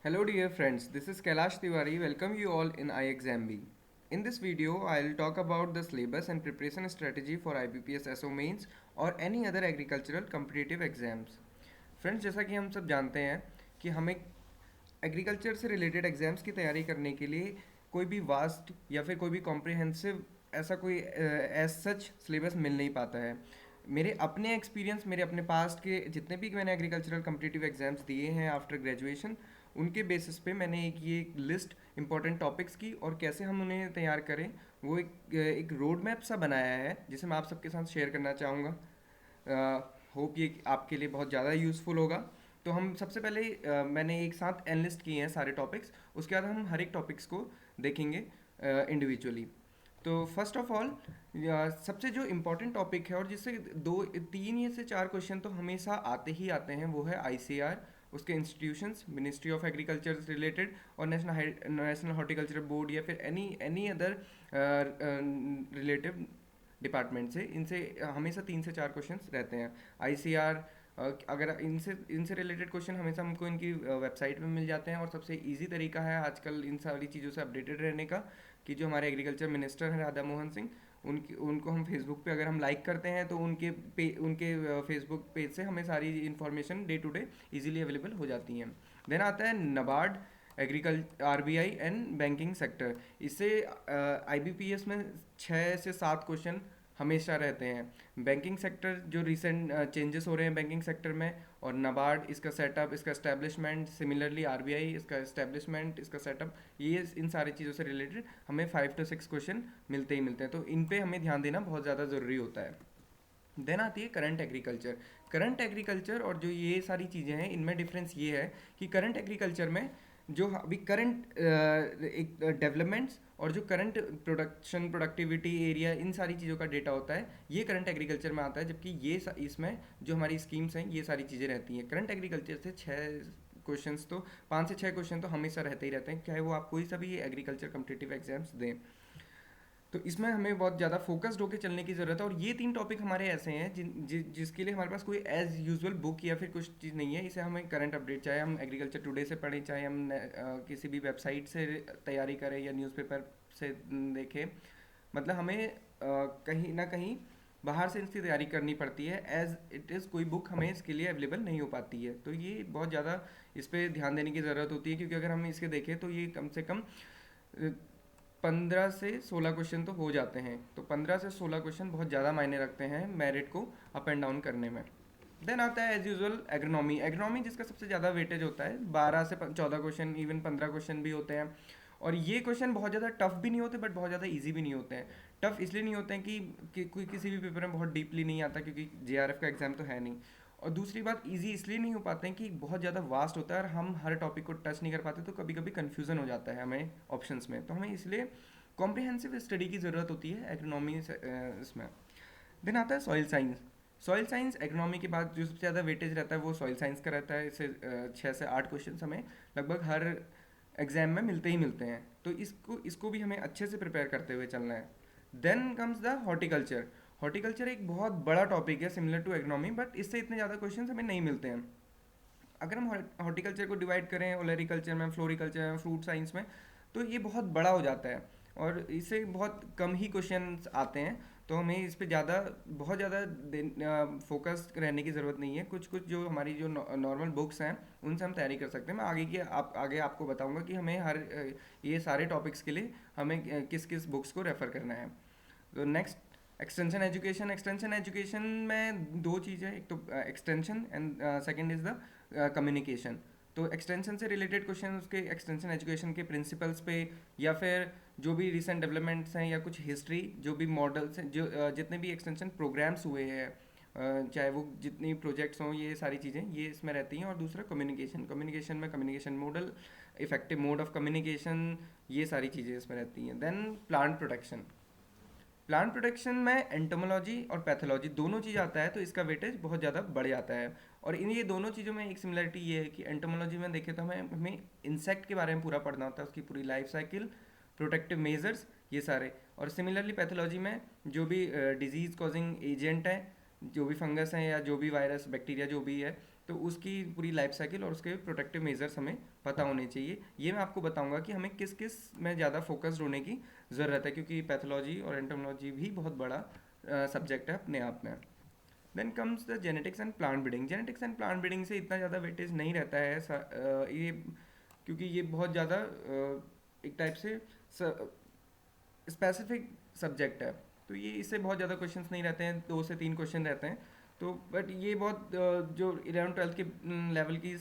Hello dear friends, this is Kailash Tiwari. Welcome you all in iExamB. In this video, I'll talk about the syllabus and preparation strategy for IBPS SO mains or any other agricultural competitive exams. Friends, जैसा कि हम सब जानते हैं कि हमें agriculture से related exams की तैयारी करने के लिए कोई भी वास्ट या फिर कोई भी कॉम्प्रिहेंसिव ऐसा कोई एज सच सिलेबस मिल नहीं पाता है। मेरे अपने एक्सपीरियंस, मेरे अपने पास्ट के जितने भी मैंने एग्रीकल्चरल कम्पिटिटिव एग्जाम्स दिए हैं आफ्टर ग्रेजुएशन, उनके बेसिस पे मैंने ये लिस्ट इंपॉर्टेंट टॉपिक्स की और कैसे हम उन्हें तैयार करें वो एक रोड मैप सा बनाया है जिसे मैं आप सबके साथ शेयर करना चाहूँगा। होप ये आपके लिए बहुत ज़्यादा यूज़फुल होगा। तो हम सबसे पहले मैंने एक साथ एनलिस्ट किए हैं सारे टॉपिक्स, उसके बाद हम हर एक टॉपिक्स को देखेंगे इंडिविजुअली। तो फर्स्ट ऑफ ऑल सबसे जो इम्पोर्टेंट टॉपिक है और जिससे दो तीन या से चार क्वेश्चन तो हमेशा आते ही आते हैं, वो है आईसीआर, उसके इंस्टीट्यूशंस, मिनिस्ट्री ऑफ एग्रीकल्चर से रिलेटेड और नेशनल हॉर्टिकल्चर बोर्ड या फिर any any other relative department से। इनसे हमेशा तीन से चार क्वेश्चंस रहते हैं। आईसीआर अगर इनसे रिलेटेड क्वेश्चन हमेशा हमको इनकी वेबसाइट पे मिल जाते हैं और सबसे इजी तरीका है आजकल इन सारी चीज़ों से अपडेटेड रहने का कि जो हमारे एग्रीकल्चर मिनिस्टर हैं राधा मोहन सिंह, उनको हम फेसबुक पे अगर हम लाइक करते हैं तो उनके फेसबुक पेज से हमें सारी information day to day easily available हो जाती हैं। देन आता है NABARD, agriculture, RBI and banking sector. इससे आईबीपीएस में 6 से 7 क्वेश्चन हमेशा रहते हैं। बैंकिंग सेक्टर जो रिसेंट चेंजेस हो रहे हैं बैंकिंग सेक्टर में, और नबार्ड इसका सेटअप, इसका एस्टेब्लिशमेंट, सिमिलरली आरबीआई इसका एस्टेब्लिशमेंट, इसका सेटअप, ये इन सारी चीज़ों से रिलेटेड हमें 5 to 6 क्वेश्चन मिलते ही मिलते हैं। तो इन पे हमें ध्यान देना बहुत ज़्यादा ज़रूरी होता है। देन आती है करंट एग्रीकल्चर। करंट एग्रीकल्चर और जो ये सारी चीज़ें हैं इनमें डिफरेंस ये है कि करंट एग्रीकल्चर में जो अभी करंट एक डेवलपमेंट्स और जो करंट प्रोडक्शन, प्रोडक्टिविटी, एरिया, इन सारी चीज़ों का डेटा होता है, ये करंट एग्रीकल्चर में आता है। जबकि इसमें जो हमारी स्कीम्स हैं ये सारी चीज़ें रहती हैं। करंट एग्रीकल्चर से 6 क्वेश्चंस तो 5 से 6 क्वेश्चन तो हमेशा रहते ही रहते हैं, चाहे वो आप कोई सा भी एग्रीकल्चर कम्पिटिटिव एग्जाम्स दें। तो इसमें हमें बहुत ज़्यादा फोकस्ड होकर चलने की ज़रूरत है। और ये तीन टॉपिक हमारे ऐसे हैं जिसके लिए हमारे पास कोई एज यूजुअल बुक या फिर कुछ चीज़ नहीं है। इसे हमें करंट अपडेट, चाहे हम एग्रीकल्चर टुडे से पढ़ें, चाहे हम किसी भी वेबसाइट से तैयारी करें या न्यूज़पेपर से देखें, मतलब हमें कहीं ना कहीं बाहर से इसकी तैयारी करनी पड़ती है। एज इट इज़ कोई बुक हमें इसके लिए अवेलेबल नहीं हो पाती है। तो ये बहुत ज़्यादा इस पर ध्यान देने की ज़रूरत होती है, क्योंकि अगर हम इसके देखें तो ये कम से कम 15 से 16 क्वेश्चन तो हो जाते हैं। तो 15 से 16 क्वेश्चन बहुत ज़्यादा मायने रखते हैं मेरिट को अप एंड डाउन करने में। देन आता है एज यूजुअल एग्रोनॉमी। एग्रोनॉमी जिसका सबसे ज़्यादा वेटेज होता है, 12 से 14 क्वेश्चन, इवन 15 क्वेश्चन भी होते हैं। और ये क्वेश्चन बहुत ज़्यादा टफ भी नहीं होते बट बहुत ज़्यादा इजी भी नहीं होते हैं। टफ इसलिए नहीं होते हैं कि कोई किसी भी पेपर में बहुत डीपली नहीं आता, क्योंकि जेआरएफ का एग्जाम तो है नहीं। और दूसरी बात, इजी इसलिए नहीं हो पाते हैं कि बहुत ज़्यादा वास्ट होता है और हम हर टॉपिक को टच नहीं कर पाते, तो कभी कभी कन्फ्यूज़न हो जाता है हमें ऑप्शंस में। तो हमें इसलिए कॉम्प्रिहेंसिव स्टडी की ज़रूरत होती है एग्रोनॉमी इसमें। देन आता है soil science. Soil science agronomy के बाद जो सबसे ज़्यादा वेटेज रहता है वो सॉइल साइंस का रहता है। इससे 6 से 8 क्वेश्चन हमें लगभग हर एग्जाम में मिलते ही मिलते हैं। तो इसको इसको भी हमें अच्छे से प्रिपेयर करते हुए चलना है। Then comes the horticulture. Horticulture एक बहुत बड़ा टॉपिक है सिमिलर टू एग्रोनॉमी, बट इससे इतने ज़्यादा क्वेश्चन हमें नहीं मिलते हैं। अगर हम हॉर्टिकल्चर को डिवाइड करें ओलेरिकल्चर में, फ्लोरिकल्चर में, फ्रूट साइंस में, तो ये बहुत बड़ा हो जाता है और इससे बहुत कम ही क्वेश्चंस आते हैं। तो हमें इस पे ज़्यादा, बहुत ज़्यादा फोकस रहने की ज़रूरत नहीं है। कुछ कुछ जो हमारी जो नॉर्मल बुक्स हैं उनसे हम तैयारी कर सकते हैं। मैं आगे आपको बताऊंगा कि हमें ये सारे टॉपिक्स के लिए हमें किस किस बुक्स को रेफ़र करना है। तो next, extension education. Extension education में दो चीज़ है, एक तो extension and second is the communication. तो एक्सटेंशन से रिलेटेड क्वेश्चन उसके एक्सटेंशन एजुकेशन के प्रिंसिपल्स पे, या फिर जो भी रिसेंट डेवलपमेंट्स हैं या कुछ हिस्ट्री, जो भी मॉडल्स हैं, जो जितने भी एक्सटेंशन प्रोग्राम्स हुए हैं, चाहे वो जितनी प्रोजेक्ट्स हों, ये सारी चीज़ें ये इसमें रहती हैं। और दूसरा कम्युनिकेशन। कम्युनिकेशन में communication model, effective mode of communication, ये सारी चीज़ें इसमें रहती हैं। Then plant protection. Plant protection में एंटोमोलॉजी और पैथोलॉजी दोनों चीज़ आता है, तो इसका वेटेज बहुत ज़्यादा बढ़ जाता है। और इन ये दोनों चीज़ों में एक सिमिलरिटी ये है कि एंटोमोलॉजी में देखें तो हमें हमें इंसेक्ट के बारे में पूरा पढ़ना होता है, उसकी पूरी लाइफ साइकिल, प्रोटेक्टिव मेजर्स, ये सारे। और सिमिलरली पैथोलॉजी में जो भी डिजीज़ कॉजिंग एजेंट हैं, जो भी फंगस हैं या जो भी वायरस, बैक्टीरिया जो भी है, तो उसकी पूरी लाइफ साइकिल और उसके प्रोटेक्टिव मेजर्स हमें पता होने चाहिए। ये मैं आपको बताऊंगा कि हमें किस किस में ज़्यादा फोकस्ड होने की ज़रूरत है, क्योंकि पैथोलॉजी और एंटोमोलॉजी भी बहुत बड़ा सब्जेक्ट है अपने आप में। Then comes the genetics and plant breeding. Genetics and plant breeding से इतना ज़्यादा वेटेज नहीं रहता है ये, क्योंकि ये बहुत ज़्यादा एक टाइप से स्पेसिफिक सब्जेक्ट है, तो ये इससे बहुत ज़्यादा क्वेश्चंस नहीं रहते हैं, 2 से 3 क्वेश्चन रहते हैं। तो बट ये बहुत जो 11वीं 12वीं के लेवल की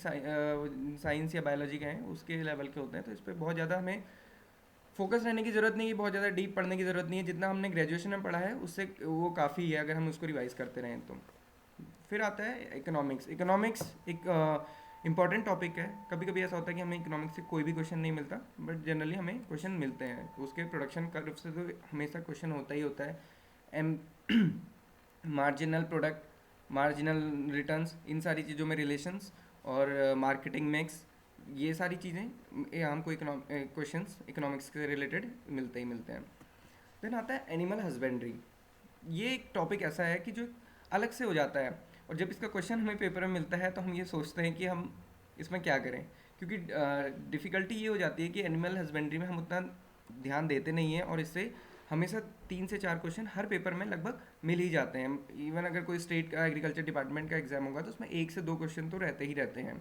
साइंस या बायोलॉजी के हैं उसके लेवल के होते हैं, तो इस पर बहुत ज़्यादा हमें फोकस रहने की ज़रूरत नहीं है, बहुत ज़्यादा डीप पढ़ने की ज़रूरत नहीं है। जितना हमने ग्रेजुएशन में पढ़ा है उससे वो काफ़ी है अगर हम उसको रिवाइज करते रहें तो। फिर आता है इकोनॉमिक्स। इकोनॉमिक्स एक इम्पॉर्टेंट टॉपिक है। कभी कभी ऐसा होता है कि हमें इकोनॉमिक्स से कोई भी क्वेश्चन नहीं मिलता, बट जनरली हमें क्वेश्चन मिलते हैं उसके प्रोडक्शन कर्व से, तो हमेशा क्वेश्चन होता ही होता है। M marginal product, marginal returns, इन सारी चीज़ों में रिलेशंस और मार्केटिंग मिक्स, ये सारी चीज़ें हमको क्वेश्चंस इकोनॉमिक्स से रिलेटेड मिलते ही मिलते हैं। देन आता है एनिमल हस्बेंड्री। ये एक टॉपिक ऐसा है कि जो अलग से हो जाता है, और जब इसका क्वेश्चन हमें पेपर में मिलता है तो हम ये सोचते हैं कि हम इसमें क्या करें, क्योंकि डिफ़िकल्टी ये हो जाती है कि एनिमल हस्बेंड्री में हम उतना ध्यान देते नहीं हैं, और इससे हमेशा 3 से 4 क्वेश्चन हर पेपर में लगभग मिल ही जाते हैं। इवन अगर कोई स्टेट का एग्रीकल्चर डिपार्टमेंट का एग्जाम होगा तो उसमें 1 से 2 क्वेश्चन तो रहते ही रहते हैं।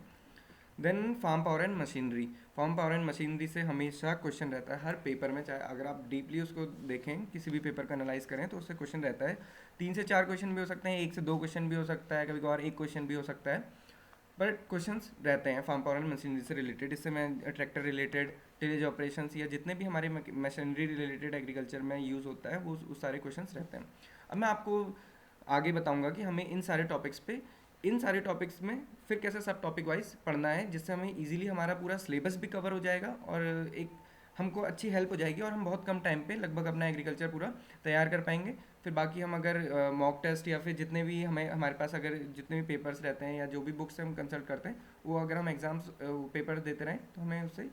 Then farm power and machinery. Farm power and machinery से हमेशा क्वेश्चन रहता है हर पेपर में, चाहे अगर आप डीपली उसको देखें, किसी भी पेपर को एनालाइज करें तो उससे क्वेश्चन रहता है। 3 से 4 क्वेश्चन भी हो सकते हैं, 1 से 2 क्वेश्चन भी हो सकता है, कभी कभार 1 क्वेश्चन भी हो सकता है, बट क्वेश्चंस रहते हैं फार्म पावर एंड मशीनरी से रिलेटेड। इससे मैं ट्रैक्टर रिलेटेड, टिलेज ऑपरेशंस या जितने भी हमारे मशीनरी रिलेटेड एग्रीकल्चर में यूज़ होता है वो उस सारे क्वेश्चंस रहते हैं। अब मैं आपको आगे बताऊंगा कि हमें इन सारे टॉपिक्स पे, इन सारे टॉपिक्स में फिर कैसे सब टॉपिक वाइज पढ़ना है, जिससे हमें इजीली हमारा पूरा सिलेबस भी कवर हो जाएगा और एक हमको अच्छी हेल्प हो जाएगी, और हम बहुत कम टाइम पे लगभग अपना एग्रीकल्चर पूरा तैयार कर पाएंगे। फिर बाकी हम अगर मॉक टेस्ट या फिर जितने भी हमारे पास अगर जितने भी पेपर्स रहते हैं या जो भी बुक्स से हम कंसल्ट करते हैं, वो अगर हम एग्ज़ाम्स पेपर देते रहें तो हमें उससे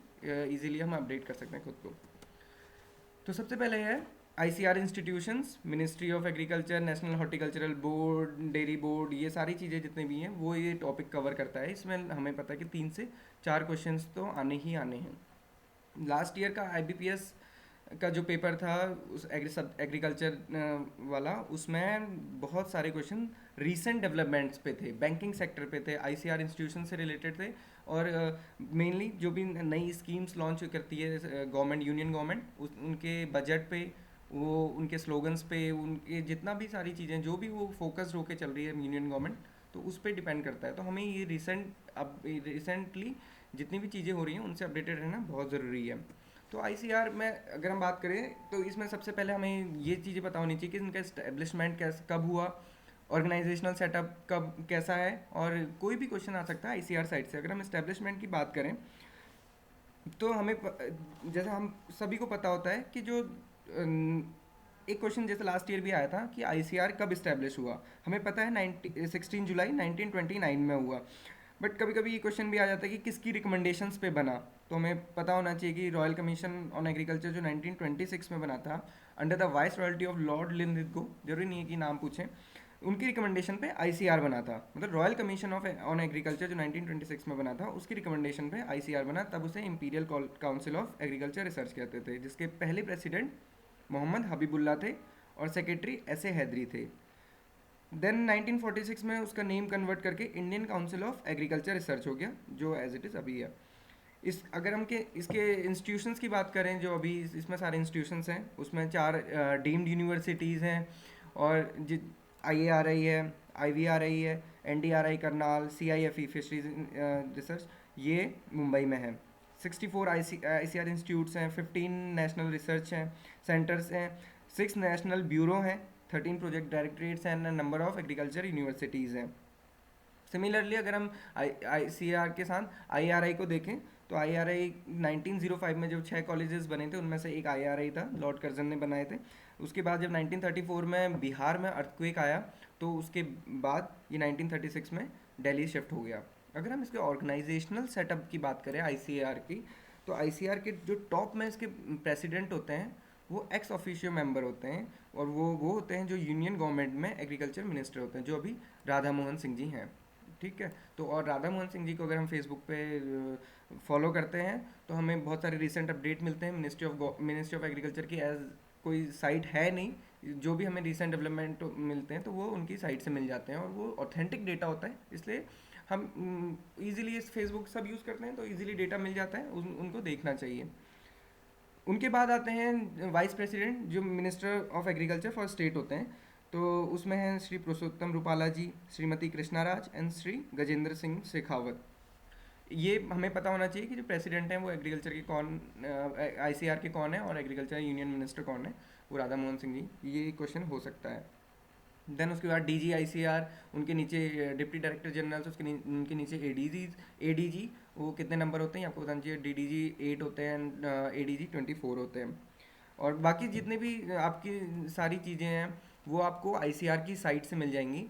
ईजिली हम अपडेट कर सकते हैं खुद को। तो सबसे पहले है ICR institutions, ministry of agriculture, national horticultural board, dairy board, ये सारी चीज़ें जितने भी हैं वो ये टॉपिक कवर करता है। इसमें हमें पता है कि 3 से 4 क्वेश्चंस तो आने ही आने हैं। लास्ट ईयर का आईबीपीएस का जो पेपर था उस एग्रीकल्चर वाला, उसमें बहुत सारे क्वेश्चन रीसेंट डेवलपमेंट्स पे थे, बैंकिंग सेक्टर पे थे, आईसीआर इंस्टीट्यूशन से रिलेटेड थे, और मेनली जो भी नई स्कीम्स लॉन्च करती है गवर्नमेंट, यूनियन गवर्नमेंट, उनके बजट पे, वो उनके स्लोगन्स पे, उनके जितना भी सारी चीज़ें जो भी वो फोकस्ड होकर चल रही है यूनियन गवर्नमेंट, तो उस पर डिपेंड करता है। तो हमें ये रिसेंटली जितनी भी चीज़ें हो रही हैं उनसे अपडेटेड रहना बहुत ज़रूरी है। तो आईसीआर में अगर हम बात करें तो इसमें सबसे पहले हमें ये चीज़ें पता होनी चाहिए कि इनका इस्टेब्लिशमेंट कैसे कब हुआ, ऑर्गेनाइजेशनल सेटअप कब कैसा है, और कोई भी क्वेश्चन आ सकता है आईसीआर साइड से। अगर हम इस्टेब्लिशमेंट की बात करें तो हमें जैसे हम सभी को पता होता है कि जो एक क्वेश्चन जैसे लास्ट ईयर भी आया था कि आईसीआर कब इस्टेब्लिश हुआ, हमें पता है 16 जुलाई 1929 में हुआ, बट कभी कभी ये क्वेश्चन भी आ जाता है कि किसकी रिकमेंडेशंस पे बना। तो हमें पता होना चाहिए कि रॉयल कमीशन ऑन एग्रीकल्चर जो 1926 में बना था under the vice royalty of Lord Linlithgow, जरूरी नहीं है कि नाम पूछें, उनकी रिकमेंडेशन पे आईसीआर बना था। मतलब royal commission of on agriculture जो 1926 में बना था उसकी रिकमेंडेशन पे आईसीआर बना, तब उसे imperial council of agriculture research कहते थे, जिसके पहले प्रेसिडेंट मोहम्मद हबीबुल्ला थे और सेक्रेटरी एस ए हैदरी थे। देन 1946 में उसका नेम कन्वर्ट करके Indian council of agriculture research हो गया, जो एज इट इज़ अभी है। इस अगर हम इसके इंस्टीट्यूशंस की बात करें, जो अभी इसमें सारे इंस्टीट्यूशंस हैं, उसमें 4 डीम्ड यूनिवर्सिटीज़ हैं, और IARI है, IVRI है, NDRI Karnal, CIFE fisheries research, ये मुंबई में है। 64 ICR इंस्टीट्यूट्स हैं, 15 नेशनल रिसर्च हैं सेंटर्स हैं, 6 नेशनल ब्यूरो हैं, 13 project directorates and number of agriculture universities हैं। सिमिलरली अगर हम ICR के साथ IRI को देखें तो IRI 1905 में जब 6 कॉलेजेस बने थे उनमें से एक IRI था, लॉर्ड कर्जन ने बनाए थे। उसके बाद जब 1934 में बिहार में अर्थक्वेक आया तो उसके बाद ये 1936 में दिल्ली शिफ्ट हो गया। अगर हम इसके ऑर्गेनाइजेशनल सेटअप की बात करें ICAR की, तो ICAR के जो टॉप में इसके प्रेसिडेंट होते हैं वो एक्स ऑफिशियो मेंबर होते हैं, और वो होते हैं जो यूनियन गवर्नमेंट में एग्रीकल्चर मिनिस्टर होते हैं, जो अभी राधा मोहन सिंह जी हैं। ठीक है। तो और राधा मोहन सिंह जी को अगर हम फेसबुक पे फॉलो करते हैं तो हमें बहुत सारे रिसेंट अपडेट मिलते हैं मिनिस्ट्री ऑफ एग्रीकल्चर की। एज कोई साइट है नहीं, जो भी हमें रिसेंट डेवलपमेंट मिलते हैं तो वो उनकी साइट से मिल जाते हैं, और वो ऑथेंटिक डेटा होता है, इसलिए हम इजीली इस फेसबुक सब यूज़ करते हैं तो इजीली डेटा मिल जाता है, उनको देखना चाहिए। उनके बाद आते हैं वाइस प्रेसिडेंट, जो minister of agriculture for state होते हैं। तो उसमें हैं श्री पुरुषोत्तम रूपाला जी, श्रीमती कृष्णा राज एंड श्री गजेंद्र सिंह शेखावत। ये हमें पता होना चाहिए कि जो प्रेसिडेंट हैं वो एग्रीकल्चर के कौन, आईसीआर के कौन है, और एग्रीकल्चर यूनियन मिनिस्टर कौन है, वो राधा मोहन सिंह जी। ये क्वेश्चन हो सकता है। देन उसके बाद डीजी आईसीआर, उनके नीचे डिप्टी डायरेक्टर जनरल्स, उनके नीचे एडीजी, वो कितने नंबर होते हैं आपको बताना चाहिए। डीडीजी 8 होते हैं, एडीजी 24 होते हैं। और बाकी जितने भी आपकी सारी चीज़ें हैं वो आपको आईसीआर की साइट से मिल जाएंगी।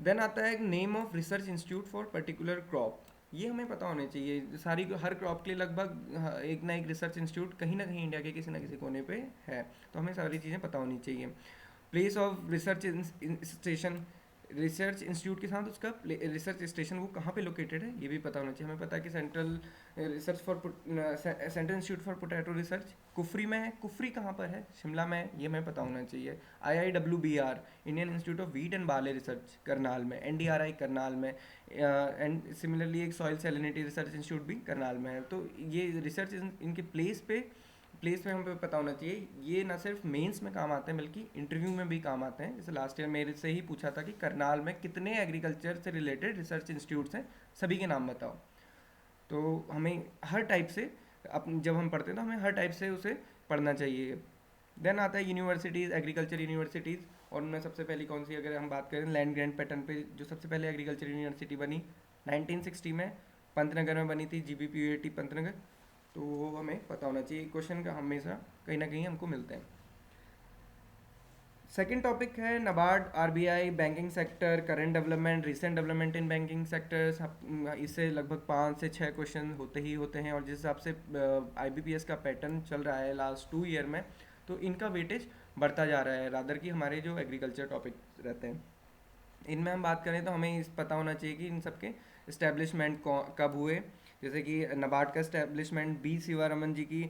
देन आता है name of research institute for particular crop. ये हमें पता होने चाहिए, हर क्रॉप के लिए लगभग एक ना एक रिसर्च इंस्टीट्यूट कहीं ना कहीं इंडिया के किसी ना किसी कोने पे है, तो हमें सारी चीज़ें पता होनी चाहिए। Place of research station, research institute के साथ उसका रिसर्च स्टेशन वो कहाँ पे लोकेटेड है ये भी पता होना चाहिए। हमें पता है कि central institute for potato research Kufri में है। कुफरी कहाँ पर है? शिमला में है, ये हमें पता होना चाहिए। IIWBR, Indian institute of wheat and barley research, Karnal में। NDRI करनाल में। एंड सिमिलरली एक सॉइल सैलिनिटी रिसर्च इंस्टीट्यूट भी करनाल में है। तो ये रिसर्च इनके प्लेस पे हमें पता होना चाहिए। ये ना सिर्फ मेंस में काम आते हैं बल्कि इंटरव्यू में भी काम आते हैं। जैसे लास्ट ईयर मेरे से ही पूछा था कि करनाल में कितने एग्रीकल्चर से रिलेटेड रिसर्च इंस्टीट्यूट्स हैं, सभी के नाम बताओ। तो हमें हर टाइप से जब हम पढ़ते हैं तो हमें हर टाइप से उसे पढ़ना चाहिए। देन आता है यूनिवर्सिटीज़, एग्रीकल्चर यूनिवर्सिटीज़, और उनमें सबसे पहली कौन सी, अगर हम बात करें लैंड ग्रांट पैटर्न पे, जो सबसे पहले एग्रीकल्चर यूनिवर्सिटी बनी 1960 में पंतनगर में बनी थी, GBPUAT पंतनगर। तो वो हमें पता होना चाहिए। क्वेश्चन का हमेशा कहीं ना कहीं हमको मिलते हैं। सेकेंड टॉपिक है NABARD, RBI, banking sector, current development, recent development in banking sectors. इससे लगभग 5 से 6 क्वेश्चन होते ही होते हैं, और जिस हिसाब से IBPS का पैटर्न चल रहा है लास्ट 2 ईयर में, तो इनका वेटेज बढ़ता जा रहा है रादर कि हमारे जो एग्रीकल्चर टॉपिक रहते हैं इनमें हम बात करें तो हमें इस पता होना चाहिए कि इन सबके इस्टेब्लिशमेंट कब हुए। जैसे कि नाबार्ड का इस्टेब्लिशमेंट B शिवारमन जी की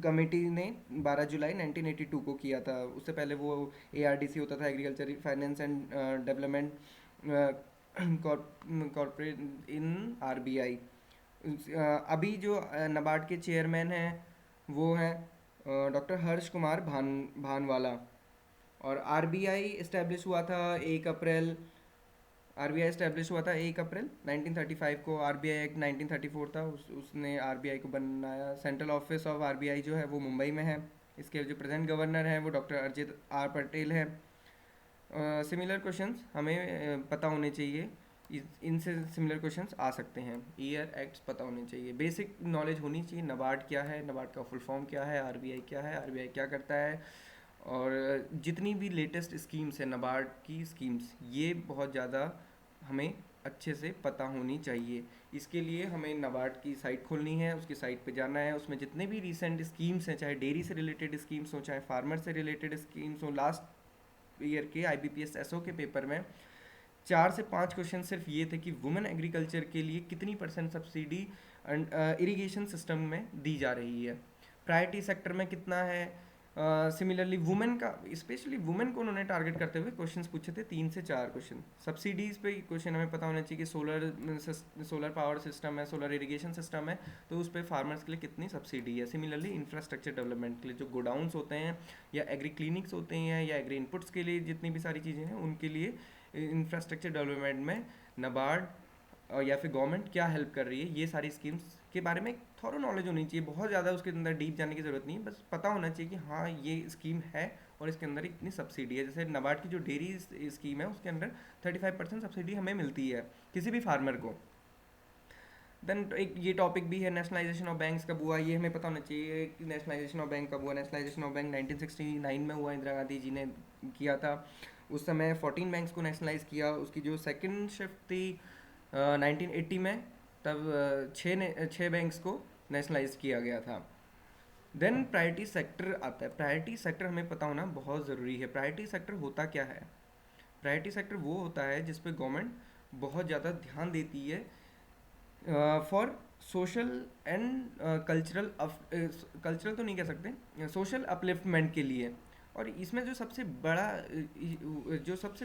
कमेटी ने 12 जुलाई 1982 को किया था। उससे पहले वो ARDC होता था, agriculture finance and development corporate in RBI। अभी जो नाबार्ड के चेयरमैन हैं वो हैं डॉक्टर हर्ष कुमार भानवाला। और RBI इस्टेब्लिश हुआ था 1 अप्रैल, RBI इस्टेब्लिश हुआ था 1 अप्रैल 1935 को। RBI एक्ट 1934 था, उसने RBI को बनाया। सेंट्रल ऑफिस ऑफ RBI जो है वो मुंबई में है। इसके जो प्रेजेंट गवर्नर हैं वो डॉक्टर अरिजित R पटेल है। सिमिलर क्वेश्चंस हमें पता होने चाहिए, इनसे सिमिलर क्वेश्चंस आ सकते हैं। ईयर एक्ट्स पता होने चाहिए, बेसिक नॉलेज होनी चाहिए। नाबार्ड क्या है, नाबार्ड का फुल फॉर्म क्या है, RBI क्या है, RBI क्या करता है, और जितनी भी लेटेस्ट स्कीम्स है नाबार्ड की स्कीम्स, ये बहुत ज़्यादा हमें अच्छे से पता होनी चाहिए। इसके लिए हमें नाबार्ड की साइट खोलनी है, उसकी साइट पे जाना है, उसमें जितने भी रिसेंट स्कीम्स हैं, चाहे डेयरी से रिलेटेड स्कीम्स हो, चाहे फार्मर से रिलेटेड स्कीम्स हो। लास्ट ईयर के IBPS SO के पेपर में 4 से 5 क्वेश्चन सिर्फ ये थे कि वुमेन एग्रीकल्चर के लिए कितनी % सब्सिडी इरिगेशन सिस्टम में दी जा रही है, प्रायोरिटी सेक्टर में कितना है। सिमिलरली वुमेन का, स्पेशली वुमेन को उन्होंने टारगेट करते हुए क्वेश्चंस पूछे थे, 3 से 4 क्वेश्चन। सब्सिडीज़ पे क्वेश्चन हमें पता होना चाहिए कि सोलर पावर सिस्टम है, सोलर इरिगेशन सिस्टम है, तो उस पर फार्मर्स के लिए कितनी सब्सिडी है। सिमिलरली इंफ्रास्ट्रक्चर डेवलपमेंट के लिए जो गोडाउंस होते हैं या एग्री क्लिनिक्स होते हैं या एग्री इनपुट्स के लिए जितनी भी सारी चीज़ें हैं, उनके लिए इंफ्रास्ट्रक्चर डेवलपमेंट में नाबार्ड और या फिर गवर्नमेंट क्या हेल्प कर रही है, ये सारी स्कीम्स के बारे में थोड़ा नॉलेज होनी चाहिए। बहुत ज़्यादा उसके अंदर डीप जाने की ज़रूरत नहीं है, बस पता होना चाहिए कि हाँ ये स्कीम है और इसके अंदर इतनी सब्सिडी है। जैसे नाबार्ड की जो डेयरी स्कीम है उसके अंदर 35% सब्सिडी हमें मिलती है किसी भी फार्मर को। देन एक ये टॉपिक भी है नेशनलाइजेशन ऑफ बैंक्स कब हुआ, ये हमें पता होना चाहिए कि नेशनलाइजेशन ऑफ बैंक कब हुआ। नेशनलाइजेशन ऑफ बैंक 1969 में हुआ, इंदिरा गांधी जी ने किया था। उस समय 14 बैंक्स को नेशनलाइज किया। उसकी जो सेकेंड शिफ्ट थी 1980 में, तब 6 बैंक्स को नेशनलाइज किया गया था। देन प्रायोरिटी सेक्टर आता है। प्रायोरिटी सेक्टर हमें पता होना बहुत ज़रूरी है। प्रायोरिटी सेक्टर होता क्या है? प्रायोरिटी सेक्टर वो होता है जिस पे गवर्नमेंट बहुत ज़्यादा ध्यान देती है for social and cultural, cultural तो नहीं कह सकते, सोशल अपलिफ्टमेंट के लिए। और इसमें जो सबसे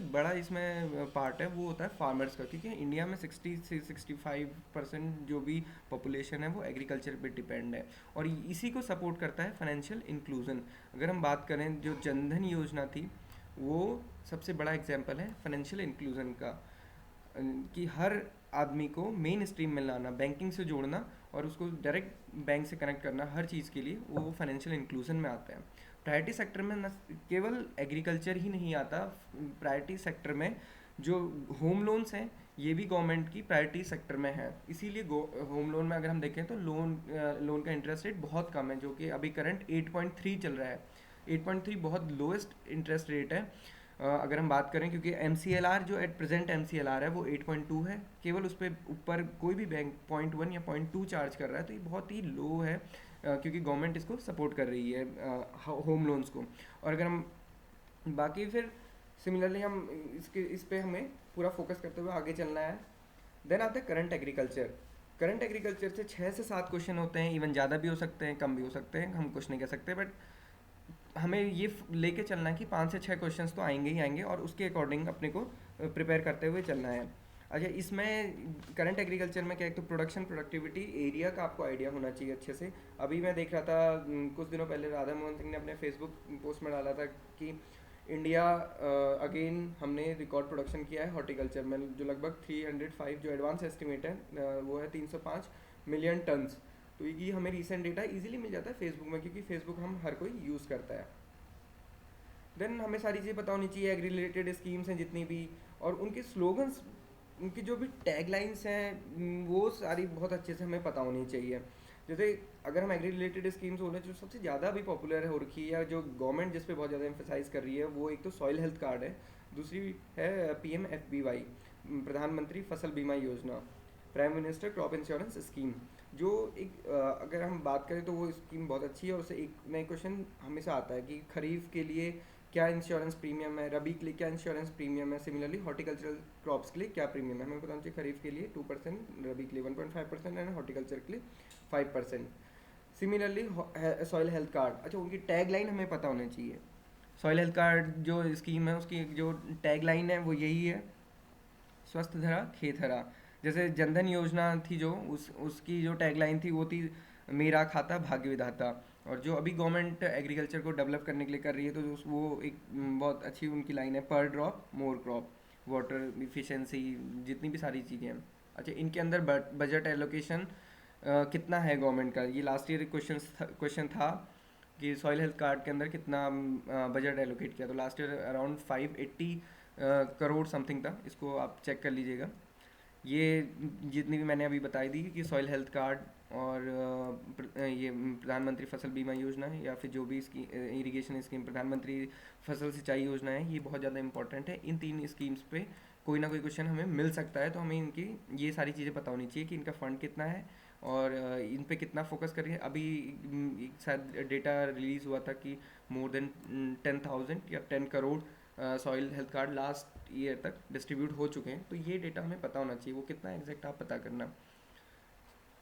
बड़ा इसमें पार्ट है वो होता है फार्मर्स का, क्योंकि इंडिया में 60 से 65% जो भी पॉपुलेशन है वो एग्रीकल्चर पे डिपेंड है, और इसी को सपोर्ट करता है फाइनेंशियल इंक्लूजन। अगर हम बात करें जो जनधन योजना थी, वो सबसे बड़ा एग्जाम्पल है फाइनेंशियल इंक्लूजन का, कि हर आदमी को मेन स्ट्रीम में लाना, बैंकिंग से जोड़ना और उसको डायरेक्ट बैंक से कनेक्ट करना हर चीज़ के लिए, वो फाइनेंशियल इंक्लूजन में आता है। प्रायोरिटी सेक्टर में न केवल एग्रीकल्चर ही नहीं आता, प्रायोरिटी सेक्टर में जो होम लोन्स हैं ये भी गवर्नमेंट की प्रायोरिटी सेक्टर में है। इसीलिए होम लोन में अगर हम देखें तो लोन का इंटरेस्ट रेट बहुत कम है, जो कि अभी करंट 8.3 चल रहा है। 8.3 बहुत लोएस्ट इंटरेस्ट रेट है। अगर हम बात करें, क्योंकि MCLR जो एट प्रेजेंट MCLR है वो 8.2 है, केवल उस पर ऊपर कोई भी बैंक 0.1 या 0.2 चार्ज कर रहा है, तो ये बहुत ही लो है, क्योंकि गवर्नमेंट इसको सपोर्ट कर रही है होम लोन्स को। और अगर हम बाकी फिर सिमिलरली हम इस पे हमें पूरा फोकस करते हुए आगे चलना है। देन आता है करंट एग्रीकल्चर। करंट एग्रीकल्चर से 6 से 7 क्वेश्चन होते हैं, इवन ज़्यादा भी हो सकते हैं, कम भी हो सकते हैं, हम कुछ नहीं कह सकते, बट हमें ये लेके चलना है कि 5 से 6 क्वेश्चंस तो आएंगे ही आएंगे, और उसके अकॉर्डिंग अपने को प्रिपेयर करते हुए चलना है। अच्छा, इसमें करंट एग्रीकल्चर में क्या है, तो प्रोडक्शन, प्रोडक्टिविटी, एरिया का आपको आइडिया होना चाहिए अच्छे से। अभी मैं देख रहा था कुछ दिनों पहले राधा मोहन सिंह ने अपने फेसबुक पोस्ट में डाला था कि इंडिया अगेन हमने रिकॉर्ड प्रोडक्शन किया है हॉर्टिकल्चर में, जो लगभग 305, जो एडवांस एस्टिमेट है वो है 305 मिलियन टन्स। तो ये हमें रिसेंट डेटा इजीली मिल जाता है फेसबुक में, क्योंकि फेसबुक हम हर कोई यूज़ करता है। देन हमें सारी चीज़ें पता होनी चाहिए, एग्री रिलेटेड स्कीम्स हैं जितनी भी, और उनके स्लोगन्स, उनकी जो भी टैगलाइंस हैं वो सारी बहुत अच्छे से हमें पता होनी चाहिए। जैसे अगर हम एग्री रिलेटेड स्कीम्स हो रहे हैं, जो सबसे ज़्यादा अभी पॉपुलर हो रखी है, या जो गवर्नमेंट जिस पे बहुत ज़्यादा एम्फेसाइज कर रही है, वो एक तो सॉइल हेल्थ कार्ड है, दूसरी है PMFBY, प्रधानमंत्री फसल बीमा योजना, prime minister crop insurance scheme. जो एक अगर हम बात करें तो वो स्कीम बहुत अच्छी है, और उससे एक नया क्वेश्चन हमेशा आता है कि खरीफ के लिए क्या इंश्योरेंस प्रीमियम है, रबी के लिए क्या इंश्योरेंस प्रीमियम है, सिमिलरली हॉर्टिकल्चरल क्रॉप्स के लिए क्या प्रीमियम है। हमें बताना चाहिए खरीफ के लिए 2%, रबी के लिए 1.5% एंड हॉर्टिकल्चर के लिए 5%। सिमिलरली सॉइल हेल्थ कार्ड, अच्छा उनकी टैग लाइन हमें पता होनी चाहिए। सॉइल हेल्थ कार्ड जो स्कीम है उसकी जो टैग लाइन है वो यही है, स्वस्थ धरा खेत हरा। जैसे जनधन योजना थी जो उसकी जो टैगलाइन थी वो थी, मेरा खाता भाग्य विधाता। और जो अभी गवर्नमेंट एग्रीकल्चर को डेवलप करने के लिए कर रही है, तो वो एक बहुत अच्छी उनकी लाइन है, पर drop more crop, water efficiency, जितनी भी सारी चीज़ें हैं। अच्छा, इनके अंदर बजट एलोकेशन कितना है गवर्नमेंट का, ये लास्ट ईयर क्वेश्चन था कि सॉइल हेल्थ कार्ड के अंदर कितना बजट एलोकेट किया, तो last year around 580 crore something था। इसको आप चेक कर लीजिएगा। ये जितनी भी मैंने अभी बताई दी कि सॉइल हेल्थ कार्ड और ये प्रधानमंत्री फसल बीमा योजना है, या फिर जो भी इसकी इरिगेशन स्कीम, प्रधानमंत्री फसल सिंचाई योजना है, ये बहुत ज़्यादा इंपॉर्टेंट है। इन 3 स्कीम्स पे कोई ना कोई क्वेश्चन हमें मिल सकता है, तो हमें इनकी ये सारी चीज़ें पता होनी चाहिए कि इनका फंड कितना है और इन पे कितना फोकस करिए। अभी शायद डेटा रिलीज़ हुआ था कि मोर देन 10,000 या 10 crore soil health card last year तक डिस्ट्रीब्यूट हो चुके हैं, तो ये डेटा हमें पता होना चाहिए, वो कितना एग्जैक्ट आप पता करना।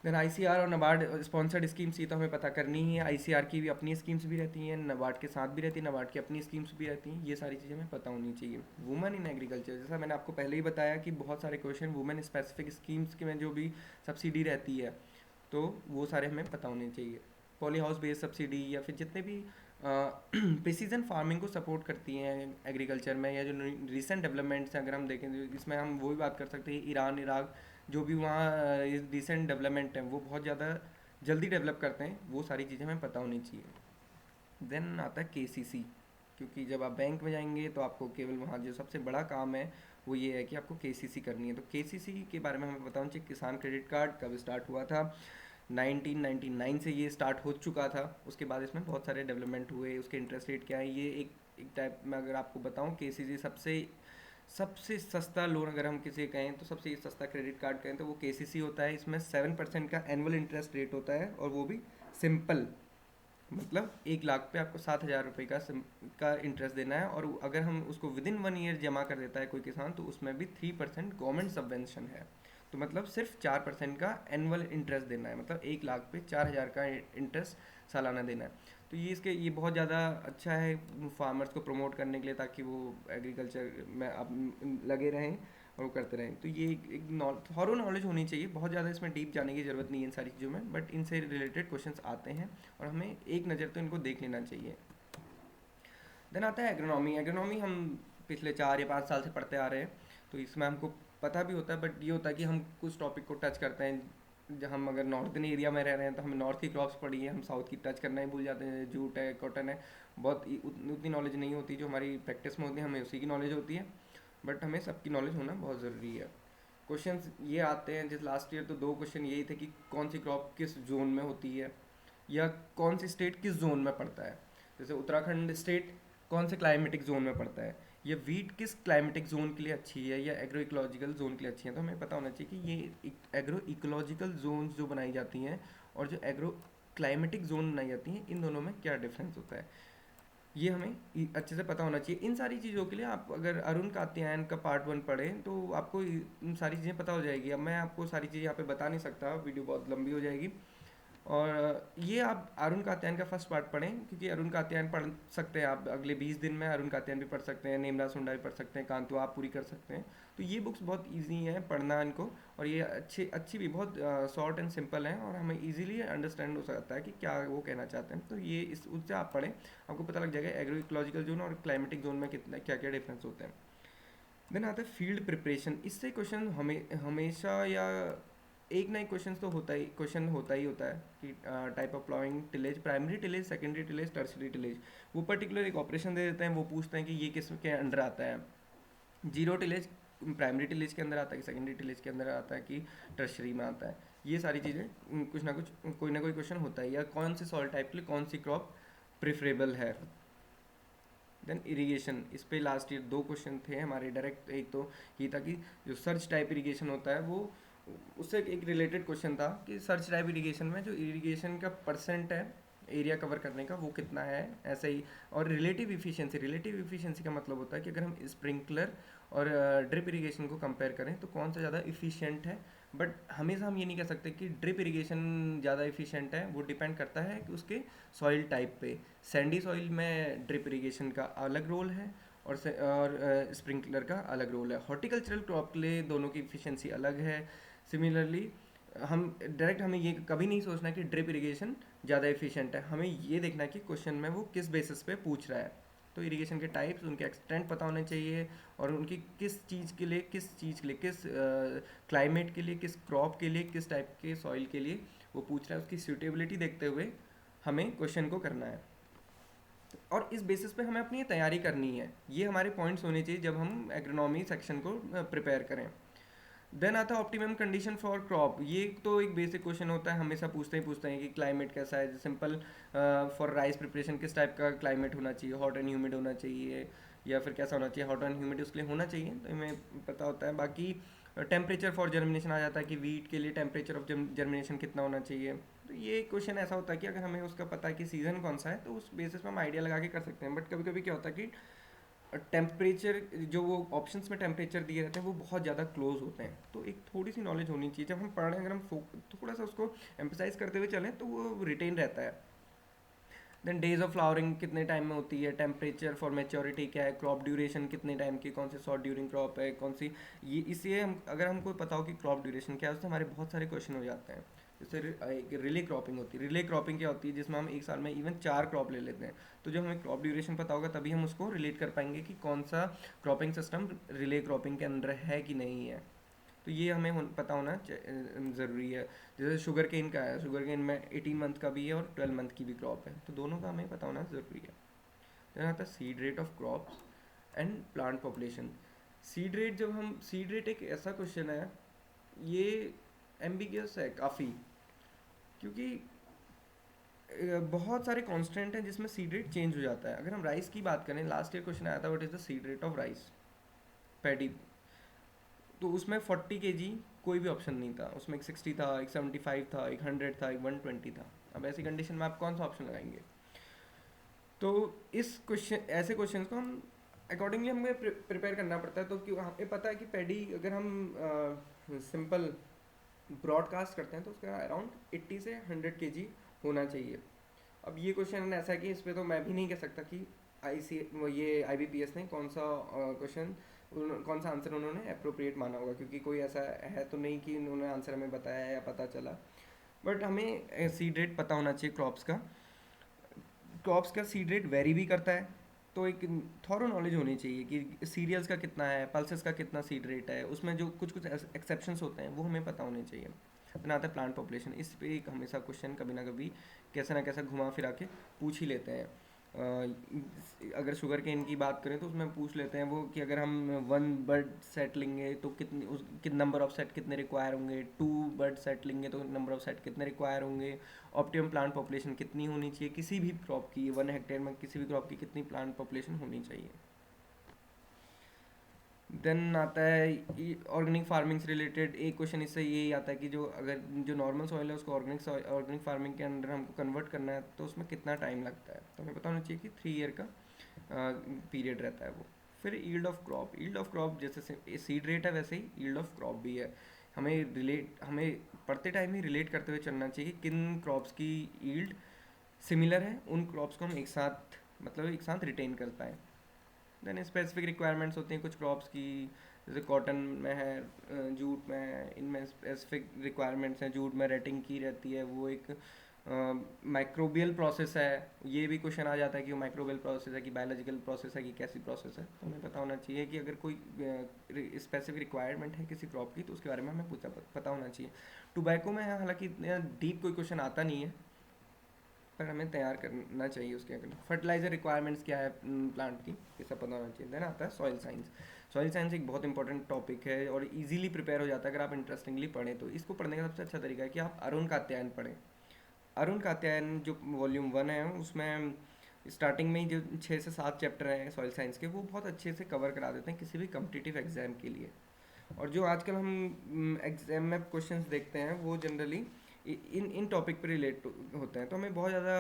देन ICR और नाबार्ड स्पॉन्सर्ड स्कीम्स, ये तो हमें पता करनी ही है। ICR की भी अपनी स्कीम्स भी रहती हैं, नाबार्ड के साथ भी रहती है, नाबार्ड की अपनी स्कीम्स भी रहती हैं, ये सारी चीज़ें हमें पता होनी चाहिए। वुमेन इन एग्रीकल्चर, जैसा मैंने आपको पहले ही बताया कि बहुत सारे क्वेश्चन वुमेन स्पेसिफिक स्कीम्स के में जो भी सब्सिडी रहती है, तो वो सारे हमें पता होने चाहिए। पॉली हाउस बेस्ड सब्सिडी, या फिर जितने भी प्रिसीजन फार्मिंग को सपोर्ट करती हैं एग्रीकल्चर में, या जो रिसेंट डेवलपमेंट्स हैं अगर हम देखें, तो इसमें हम वो भी बात कर सकते हैं, ईरान, इराक, जो भी वहाँ रिसेंट डेवलपमेंट है वो बहुत ज़्यादा जल्दी डेवलप करते हैं, वो सारी चीज़ें हमें पता होनी चाहिए। देन आता है KCC, क्योंकि जब आप बैंक में जाएंगे तो आपको केवल वहाँ जो सबसे बड़ा काम है वो ये है कि आपको KCC करनी है। तो KCC के बारे में हमें बताना चाहिए, किसान क्रेडिट कार्ड कब स्टार्ट हुआ था। 1999 से ये स्टार्ट हो चुका था, उसके बाद इसमें बहुत सारे डेवलपमेंट हुए, उसके इंटरेस्ट रेट क्या है, ये एक टाइप में अगर आपको बताऊँ, KCC सबसे सबसे सस्ता लोन अगर हम किसी कहें तो सबसे सस्ता क्रेडिट कार्ड कहें तो वो KCC होता है। इसमें 7% का एनुअल इंटरेस्ट रेट होता है, और वो भी सिंपल। मतलब 1 लाख पे आपको 7,000 रुपये का इंटरेस्ट देना है, और अगर हम उसको विदिन 1 ईयर जमा कर देता है कोई किसान, तो उसमें भी 3% गवर्नमेंट सबवेंशन है। तो मतलब सिर्फ 4% का एनुअल इंटरेस्ट देना है, मतलब 1 लाख पे 4,000 का इंटरेस्ट सालाना देना है। तो ये बहुत ज़्यादा अच्छा है फार्मर्स को प्रमोट करने के लिए, ताकि वो एग्रीकल्चर में अब लगे रहें और वो करते रहें। तो ये एक थॉरो नॉलेज होनी चाहिए, बहुत ज़्यादा इसमें डीप जाने की ज़रूरत नहीं है इन सारी चीज़ों में, बट इनसे रिलेटेड क्वेश्चंस आते हैं और हमें एक नज़र तो इनको देख लेना चाहिए। देन आता है एग्रोनॉमी। एग्रोनॉमी हम पिछले 4 या 5 साल से पढ़ते आ रहे हैं, तो इसमें हमको पता भी होता है, बट ये होता है कि हम कुछ टॉपिक को टच करते हैं। हम अगर नॉर्थन एरिया में रह रहे हैं तो हमें नॉर्थ की क्रॉप्स पढ़ी है, हम साउथ की टच करना ही भूल जाते हैं, जूट है, कॉटन है, बहुत उतनी नॉलेज नहीं होती जो हमारी प्रैक्टिस में होती है, हमें उसी की नॉलेज होती है, बट हमें सबकी नॉलेज होना बहुत ज़रूरी है। क्वेश्चंस ये आते हैं, जैसे लास्ट ईयर तो 2 क्वेश्चन यही थे कि कौन सी क्रॉप किस जोन में होती है, या कौन सी स्टेट किस जोन में पड़ता है। जैसे उत्तराखंड स्टेट कौन से क्लाइमेटिक जोन में पड़ता है, या वीट किस क्लाइमेटिक जोन के लिए अच्छी है, या एग्रो इकोलॉजिकल जोन के लिए अच्छी है। तो हमें पता होना चाहिए कि ये एग्रो इकोलॉजिकल जोन जो बनाई जाती हैं और जो एग्रो क्लाइमेटिक जोन बनाई जाती हैं, इन दोनों में क्या डिफरेंस होता है, ये हमें अच्छे से पता होना चाहिए। इन सारी चीज़ों के लिए आप अगर अरुण कात्यायन का पार्ट 1 पढ़ें तो आपको इन सारी चीज़ें पता हो जाएगी। अब मैं आपको सारी चीज़ें यहाँ पे बता नहीं सकता, वीडियो बहुत लंबी हो जाएगी। और ये आप अरुण कात्यायन का फर्स्ट पार्ट पढ़ें, क्योंकि अरुण कात्यायन पढ़ सकते हैं आप अगले 20 दिन में, अरुण कात्यायन भी पढ़ सकते हैं, नेमरा सुंडा भी पढ़ सकते हैं, कांतो आप पूरी कर सकते हैं। तो ये बुक्स बहुत इजी हैं पढ़ना इनको, और ये अच्छी भी बहुत शॉर्ट एंड सिंपल हैं, और हमें इजीली अंडरस्टैंड हो सकता है कि क्या वो कहना चाहते हैं। तो ये इस उससे आप पढ़ें, आपको पता लग जाएगा एग्रो इकोलॉजिकल जोन और क्लाइमेटिक जोन में कितना क्या क्या डिफरेंस होते हैं। देन आता है फील्ड प्रिपरेशन। इससे क्वेश्चन हमेशा या एक ना एक क्वेश्चन होता ही होता है कि type of ploughing tillage, primary tillage, secondary tillage, tertiary tillage. वो पर्टिकुलर एक ऑपरेशन दे देते हैं, वो पूछते हैं कि ये किस के अंडर आता है, जीरो टिलेज प्राइमरी टिलेज के अंदर आता है कि सेकेंडरी टिलेज के अंदर आता है कि टर्शरी में आता है। ये सारी चीज़ें कुछ ना कुछ कोई ना कोई क्वेश्चन होता है, या कौन से सॉइल टाइप के लिए कौन सी क्रॉप प्रेफरेबल है। देन इरिगेशन, इस पे लास्ट ईयर 2 क्वेश्चन थे हमारे डायरेक्ट। एक तो ये था कि जो सर्च टाइप इरिगेशन होता है वो, उससे एक रिलेटेड क्वेश्चन था कि सर्च टाइप इरिगेशन में जो इरिगेशन का परसेंट है एरिया कवर करने का वो कितना है, ऐसे ही। और रिलेटिव इफिशिएंसी का मतलब होता है कि अगर हम स्प्रिंकलर और ड्रिप इरिगेशन को कंपेयर करें तो कौन सा ज़्यादा इफिशिएंट है। बट हमेशा हम ये नहीं कह सकते कि ड्रिप इरिगेशन ज़्यादा इफिशिएंट है, वो डिपेंड करता है कि उसके सॉइल टाइप पे। सैंडी सॉइल में ड्रिप इरिगेशन का अलग रोल है, और स्प्रिंकलर का अलग रोल है। हॉर्टिकल्चरल क्रॉप के लिए दोनों की इफिशिएंसी अलग है। सिमिलरली हमें ये कभी नहीं सोचना कि ड्रिप इरिगेशन ज़्यादा एफिशिएंट है, हमें ये देखना है कि क्वेश्चन में वो किस बेसिस पे पूछ रहा है। तो इरिगेशन के टाइप्स, उनके एक्सटेंट पता होने चाहिए, और उनकी किस चीज़ के लिए किस क्लाइमेट के लिए, किस क्रॉप के लिए, किस टाइप के सॉइल के लिए वो पूछ रहा है, उसकी सूटेबिलिटी देखते हुए हमें क्वेश्चन को करना है। और इस बेसिस पे हमें अपनी तैयारी करनी है। ये हमारे पॉइंट्स होने चाहिए जब हम एग्रोनॉमी सेक्शन को प्रिपेयर करें। देन आता है ऑप्टिमम कंडीशन फॉर क्रॉप। ये तो एक बेसिक क्वेश्चन होता है, हमेशा पूछते हैं कि क्लाइमेट कैसा है। सिंपल, फॉर राइस प्रिपरेशन किस टाइप का क्लाइमेट होना चाहिए, हॉट एंड ह्यूमिड होना चाहिए, या फिर कैसा होना चाहिए, हॉट एंड ह्यूमिड उसके लिए होना चाहिए, तो हमें पता होता है। बाकी टेम्परेचर फॉर जर्मिनेशन आ जाता है कि वीट के लिए टेम्परेचर ऑफ जर्मिनेशन कितना होना चाहिए। तो ये क्वेश्चन ऐसा होता है कि अगर हमें उसका पता है कि सीज़न कौन सा है तो उस बेसिस पर हम आइडिया लगा के कर सकते हैं। बट कभी कभी क्या होता है कि टेम्परेचर, जो वो ऑप्शंस में टेम्परेचर दिए रहते हैं वो बहुत ज़्यादा क्लोज होते हैं। तो एक थोड़ी सी नॉलेज होनी चाहिए जब हम पढ़ रहे हैं, अगर हम थोड़ा सा उसको एम्फेसाइज करते हुए चलें तो वो रिटेन रहता है। देन डेज ऑफ फ्लावरिंग कितने टाइम में होती है, टेम्परेचर फॉर मेच्योरिटी क्या है, क्रॉप ड्यूरेशन कितने टाइम की, कौन सी शॉर्ट ड्यूरिंग क्रॉप है, कौन सी। ये इसलिए हम अगर हमको पता हो कि क्रॉप ड्यूरेशन क्या है, उससे हमारे बहुत सारे क्वेश्चन हो जाते हैं। जैसे रिले क्रॉपिंग होती है। रिले क्रॉपिंग क्या होती है, जिसमें हम एक साल में इवन 4 क्रॉप ले लेते हैं। तो जब हमें क्रॉप ड्यूरेशन पता होगा तभी हम उसको रिलेट कर पाएंगे कि कौन सा क्रॉपिंग सिस्टम रिले क्रॉपिंग के अंदर है कि नहीं है। तो ये हमें पता होना ज़रूरी है। जैसे शुगर केन का है, शुगर केन में 18 मंथ का भी है और 12 मंथ की भी क्रॉप है, तो दोनों का हमें पता होना ज़रूरी है। देन आता है seed rate of crops and plant population. Seed rate एक ऐसा क्वेश्चन है, ये एम्बिगियस है काफ़ी, क्योंकि बहुत सारे कांस्टेंट हैं जिसमें सीड रेट चेंज हो जाता है। अगर हम राइस की बात करें, लास्ट ईयर क्वेश्चन आया था what is the seed rate of rice paddy, तो उसमें 40 kg कोई भी ऑप्शन नहीं था, उसमें एक 60 था, एक 75 था, एक 100 था, एक 120 था। अब ऐसी कंडीशन में आप कौन सा ऑप्शन लगाएंगे। तो इस क्वेश्चन ऐसे क्वेश्चन को हम अकॉर्डिंगली हमें प्रिपेयर करना पड़ता है। तो क्यों हमें पता है कि पैडी अगर हम सिंपल ब्रॉडकास्ट करते हैं तो उसका अराउंड 80 से 100 kg होना चाहिए। अब ये क्वेश्चन ऐसा है कि इस पर तो मैं भी नहीं कह सकता कि ये IBPS ने कौन सा क्वेश्चन कौन सा आंसर उन्होंने अप्रोप्रिएट माना होगा, क्योंकि कोई ऐसा है तो नहीं कि उन्होंने आंसर हमें बताया या पता चला। बट हमें सीड रेट पता होना चाहिए क्रॉप्स का सीड रेट वेरी भी करता है। तो एक थॉरो नॉलेज होनी चाहिए कि सीरियल्स का कितना है, पल्सेस का कितना सीड रेट है, उसमें जो कुछ कुछ एक्सेप्शंस होते हैं वो हमें पता होने चाहिए। फिर आता है प्लांट पॉपुलेशन। इस पे एक हमेशा क्वेश्चन कभी ना कभी कैसा ना कैसा घुमा फिरा के पूछ ही लेते हैं। अगर शुगर केन की बात करें तो उसमें पूछ लेते हैं वो कि अगर हम 1 बर्ड सेट लेंगे तो कितनी उस नंबर ऑफ सेट कितने रिक्वायर होंगे, 2 बर्ड सेट लेंगे तो नंबर ऑफ सेट कितने रिक्वायर होंगे, ऑप्टिमम प्लांट पॉपुलेशन कितनी होनी चाहिए किसी भी क्रॉप की, 1 हेक्टेयर में किसी भी क्रॉप की कितनी प्लांट पॉपुलेशन होनी चाहिए। देन आता है ऑर्गेनिक फार्मिंग से रिलेटेड एक क्वेश्चन। इससे यही आता है कि जो नॉर्मल सॉइल है उसको ऑर्गेनिक फार्मिंग के अंदर हमको कन्वर्ट करना है तो उसमें कितना टाइम लगता है। तो हमें पता होना चाहिए कि 3 ईयर का पीरियड रहता है वो। फिर ईल्ड ऑफ क्रॉप जैसे सीड रेट है वैसे ही ईल्ड ऑफ क्रॉप भी है। हमें पढ़ते टाइम ही रिलेट करते हुए चलना चाहिए कि किन क्रॉप्स की ईल्ड सिमिलर है, उन क्रॉप्स को हम एक साथ रिटेन कर पाएँ। देन स्पेसिफिक रिक्वायरमेंट्स होती हैं कुछ क्रॉप्स की, जैसे कॉटन में है, जूट में है, इनमें स्पेसिफिक रिक्वायरमेंट्स हैं। जूट में रेटिंग की रहती है, वो एक माइक्रोबियल प्रोसेस है। ये भी क्वेश्चन आ जाता है कि वो माइक्रोबियल प्रोसेस है कि बायोलॉजिकल प्रोसेस है कि कैसी प्रोसेस है। तो हमें पता होना चाहिए कि अगर कोई स्पेसिफिक रिक्वायरमेंट है किसी क्रॉप की तो उसके बारे में हमें पता होना चाहिए। टोबैको में हालांकि इतना डीप कोई क्वेश्चन आता नहीं है, पर हमें तैयार करना चाहिए उसके अगले। फर्टिलाइजर रिक्वायरमेंट्स क्या है प्लांट की, ये सब पता होना चाहिए। देन आता है सॉइल साइंस। सॉइल साइंस एक बहुत इंपॉर्टेंट टॉपिक है और इजीली प्रिपेयर हो जाता है अगर आप इंटरेस्टिंगली पढ़ें। तो इसको पढ़ने का सबसे अच्छा तरीका है कि आप अरुण कात्यायन पढ़ें। अरुण कात्यायन जो वॉल्यूम 1 है उसमें स्टार्टिंग में ही जो 6 से 7 चैप्टर हैं सॉइल साइंस के, वो बहुत अच्छे से कवर करा देते हैं किसी भी कम्पिटिटिव एग्जाम के लिए। और जो आजकल हम एग्जाम में क्वेश्चंस देखते हैं वो जनरली इन इन टॉपिक पर रिलेट होते हैं। तो हमें बहुत ज़्यादा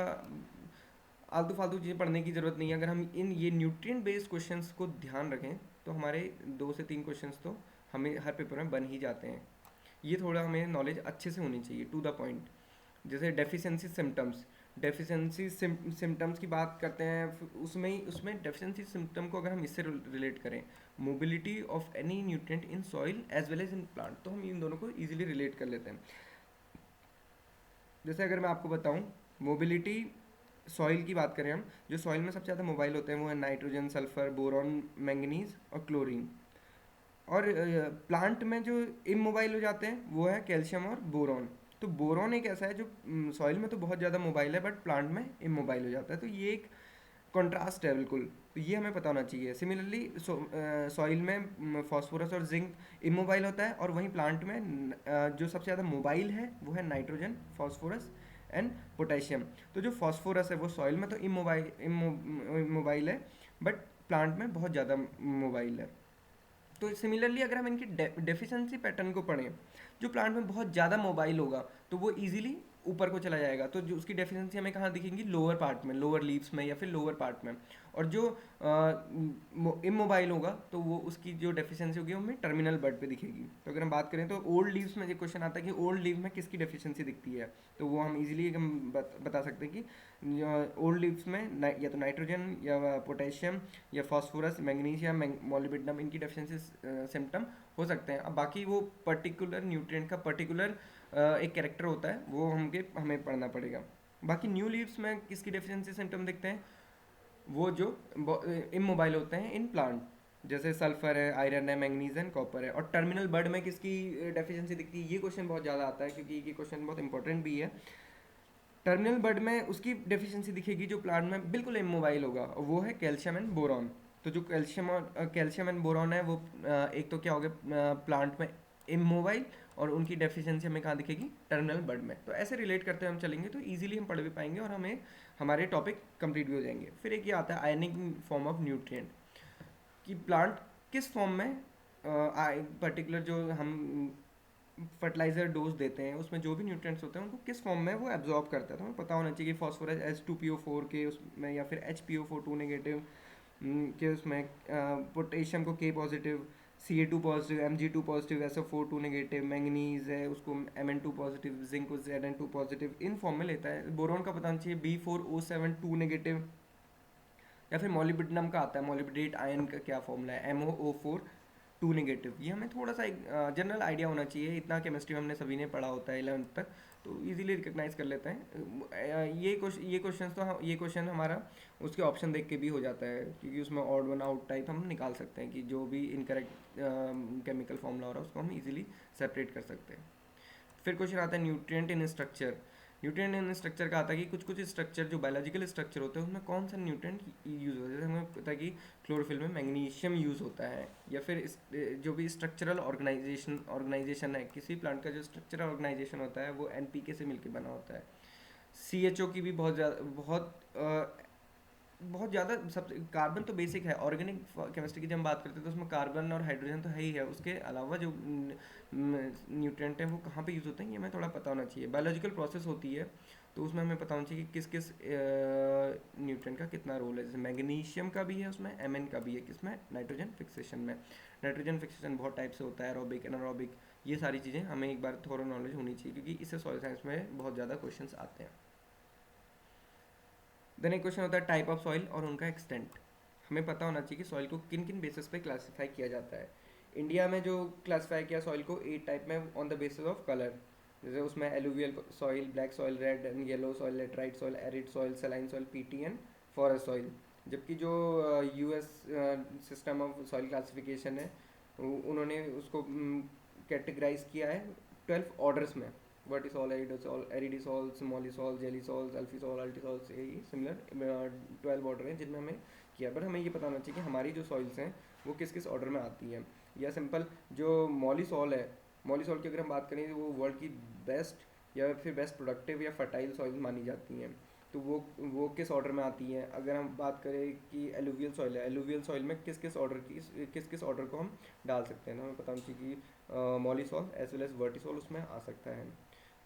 आलतू फालतू चीज़ें पढ़ने की ज़रूरत नहीं है। अगर हम ये न्यूट्रिएंट बेस्ड क्वेश्चंस को ध्यान रखें तो हमारे 2 से 3 क्वेश्चंस तो हमें हर पेपर में बन ही जाते हैं। ये थोड़ा हमें नॉलेज अच्छे से होनी चाहिए, टू द पॉइंट। जैसे डेफिशिएंसी सिम्टम्स की बात करते हैं, उसमें डेफिशिएंसी सिम्टम को अगर हम इससे रिलेट करें, mobility of any nutrient in soil as well as in plant, तो हम इन दोनों को इजीली रिलेट कर लेते हैं। जैसे अगर मैं आपको बताऊं मोबिलिटी सॉइल की बात करें हम, जो सॉइल में सबसे ज़्यादा मोबाइल होते हैं वो है नाइट्रोजन, सल्फर, बोरॉन, मैंगनीज और क्लोरीन। और प्लांट में जो इमोबाइल हो जाते हैं वो है कैल्शियम और बोरॉन। तो बोरॉन एक ऐसा है जो सॉइल में तो बहुत ज़्यादा मोबाइल है बट प्लांट में इमोबाइल हो जाता है। तो ये एक कॉन्ट्रास्ट है बिल्कुल। तो ये हमें पता होना चाहिए। सिमिलरली सॉइल में फॉस्फोरस और जिंक इमोबाइल होता है और वहीं प्लांट में जो सबसे ज़्यादा मोबाइल है वो है नाइट्रोजन, फॉस्फोरस एंड पोटेशियम। तो जो फॉस्फोरस है वो सॉइल में तो इमोबाइल है बट प्लांट में बहुत ज़्यादा मोबाइल है। तो सिमिलरली अगर हम इनकी डेफिशिएंसी पैटर्न को पढ़ें, जो प्लांट में बहुत ज़्यादा मोबाइल होगा तो वो इजीली ऊपर को चला जाएगा। तो जो उसकी डेफिशिएंसी हमें कहाँ दिखेंगी, लोअर पार्ट में, लोअर लीव्स में या फिर लोअर पार्ट में। और जो इमोबाइल होगा तो वो उसकी जो डेफिशिएंसी होगी वो हमें टर्मिनल बर्ड पे दिखेगी। तो अगर हम बात करें तो ओल्ड लीव्स में ये क्वेश्चन आता है कि ओल्ड लीव में किसकी डेफिशिएंसी दिखती है, तो वो हम इजीली बता सकते हैं कि ओल्ड लीव्स में या तो नाइट्रोजन या पोटेशियम या फास्फोरस, मैग्नीशियम, मोलिब्डेनम, इनकी डेफिशिएंसी सिम्टम हो सकते हैं। अब बाकी वो पर्टिकुलर न्यूट्रिएंट का पर्टिकुलर एक कैरेक्टर होता है, वो हमें पढ़ना पड़ेगा। बाकी न्यू लीव्स में किसकी डेफिशिएंसी सिम्टम दिखते हैं, वो जो इमोबाइल होते हैं इन प्लांट, जैसे सल्फर है, आयरन है, मैंगनीज है, कॉपर है। और टर्मिनल बर्ड में किसकी डेफिशिएंसी दिखती है, ये क्वेश्चन बहुत ज़्यादा आता है क्योंकि ये क्वेश्चन बहुत इंपॉर्टेंट भी है। टर्मिनल बर्ड में उसकी डेफिशिएंसी दिखेगी जो प्लांट में बिल्कुल इमोबाइल होगा, और वो है कैल्शियम एंड बोरॉन। तो जो कैल्शियम एंड बोरॉन है वो एक तो क्या हो गया प्लांट में इमोबाइल, और उनकी डेफिशिएंसी हमें कहाँ दिखेगी, टर्मिनल बर्ड में। तो ऐसे रिलेट करते हुए हम चलेंगे तो इजीली हम पढ़ भी पाएंगे और हमारे टॉपिक कंप्लीट भी हो जाएंगे। फिर एक ये आता है आयनिक फॉर्म ऑफ न्यूट्रिएंट, कि प्लांट किस फॉर्म में पर्टिकुलर जो हम फर्टिलाइजर डोज देते हैं उसमें जो भी न्यूट्रिएंट्स होते हैं उनको किस फॉर्म में वो एब्जॉर्ब करता है, तो हमें पता होना चाहिए कि फॉस्फोरस H2PO4 के उसमें या फिर HPO4 2 नेगेटिव के उसमें पोटेशियम को K positive, Ca2 positive, Mg2 positive, SO4 2 negative, manganese है उसको Mn2 पॉजिटिव, जिंक को Zn2 पॉजिटिव, इन फॉर्म में लेता है। बोरोन का पता होना चाहिए B4O7 2 नेगेटिव, या फिर मोलिब्डेनम का आता है मोलिब्डेट आयन का क्या फॉर्मूला है MoO4 2 नेगेटिव। ये हमें थोड़ा सा एक जनरल आइडिया होना चाहिए, इतना केमिस्ट्री हमने सभी ने पढ़ा होता है 11th तक, तो इजीली रिकग्नाइज कर लेते हैं। ये क्वेश्चन हमारा उसके ऑप्शन देख के भी हो जाता है, क्योंकि उसमें ऑड वन आउट टाइप हम निकाल सकते हैं कि जो भी इनकरेक्ट केमिकल फॉर्मूला हो रहा है उसको हम इजीली सेपरेट कर सकते हैं। फिर क्वेश्चन आता है nutrient in structure. Nutrient in structure का आता है कि कुछ कुछ स्ट्रक्चर जो बायोलॉजिकल स्ट्रक्चर होते हैं उसमें कौन सा न्यूट्रिएंट यूज़ होता है। जैसे हमें पता है कि क्लोरोफिल में मैग्नीशियम यूज़ होता है, या फिर जो भी स्ट्रक्चरल ऑर्गेनाइजेशन है, किसी प्लांट का जो स्ट्रक्चरल ऑर्गेनाइजेशन होता है वो NPK से मिलकर बना होता है। CHO की भी बहुत ज़्यादा सब। कार्बन तो बेसिक है, ऑर्गेनिक केमिस्ट्री की जब हम बात करते हैं तो उसमें कार्बन और हाइड्रोजन तो है ही है, उसके अलावा जो न्यूट्रिएंट हैं वो कहाँ पे यूज़ होते हैं ये हमें थोड़ा पता होना चाहिए। बायोलॉजिकल प्रोसेस होती है तो उसमें हमें पता होना चाहिए कि किस किस न्यूट्रिएंट का कितना रोल है। जैसे मैग्नीशियम का भी है उसमें, Mn का भी है, किसमें, नाइट्रोजन फिक्सेशन में। नाइट्रोजन फिक्सेशन बहुत टाइप से होता है, एरोबिक, एनारोबिक, ये सारी चीज़ें हमें एक बार थोड़ा नॉलेज होनी चाहिए, क्योंकि इससे सॉइल साइंस में बहुत ज़्यादा क्वेश्चंस आते हैं। देन एक क्वेश्चन होता है टाइप ऑफ सॉइल और उनका एक्सटेंट। हमें पता होना चाहिए कि सॉइल को किन किन बेसिस पे क्लासीफाई किया जाता है। इंडिया में जो क्लासीफाई किया सॉइल को 8 टाइप में on the basis of colour. जैसे उसमें alluvial soil, black soil, red and yellow soil, laterite soil, arid soil, saline soil, PT and forest soil. जबकि जो US system of soil classification है उन्होंने उसको कैटेगराइज किया है 12 ऑर्डर्स में। वर्टिसॉल, एरिडोसॉल, एरिडिसॉल, स्मॉलिसॉल, जेलिसॉल, अल्फिसॉल, अल्टिसॉल से ही सिमिलर 12 ऑर्डर हैं जिनमें हमें किया। बट हमें ये पता होना चाहिए कि हमारी जो सॉइल्स हैं वो किस किस ऑर्डर में आती हैं। या सिंपल जो मॉलिसॉल है, मॉलिसॉल की अगर हम बात करें तो वो वर्ल्ड की बेस्ट या फिर बेस्ट प्रोडक्टिव या फर्टाइल सॉइल मानी जाती हैं। तो वो किस ऑर्डर में आती हैं। अगर हम बात करें कि एलुवियल सॉइल है, एलुवियल सॉइल में किस किस ऑर्डर को हम डाल सकते हैं, तो हमें पता होना चाहिए कि मॉलिसॉल एज वेल एज वर्टिसॉल उसमें आ सकता है।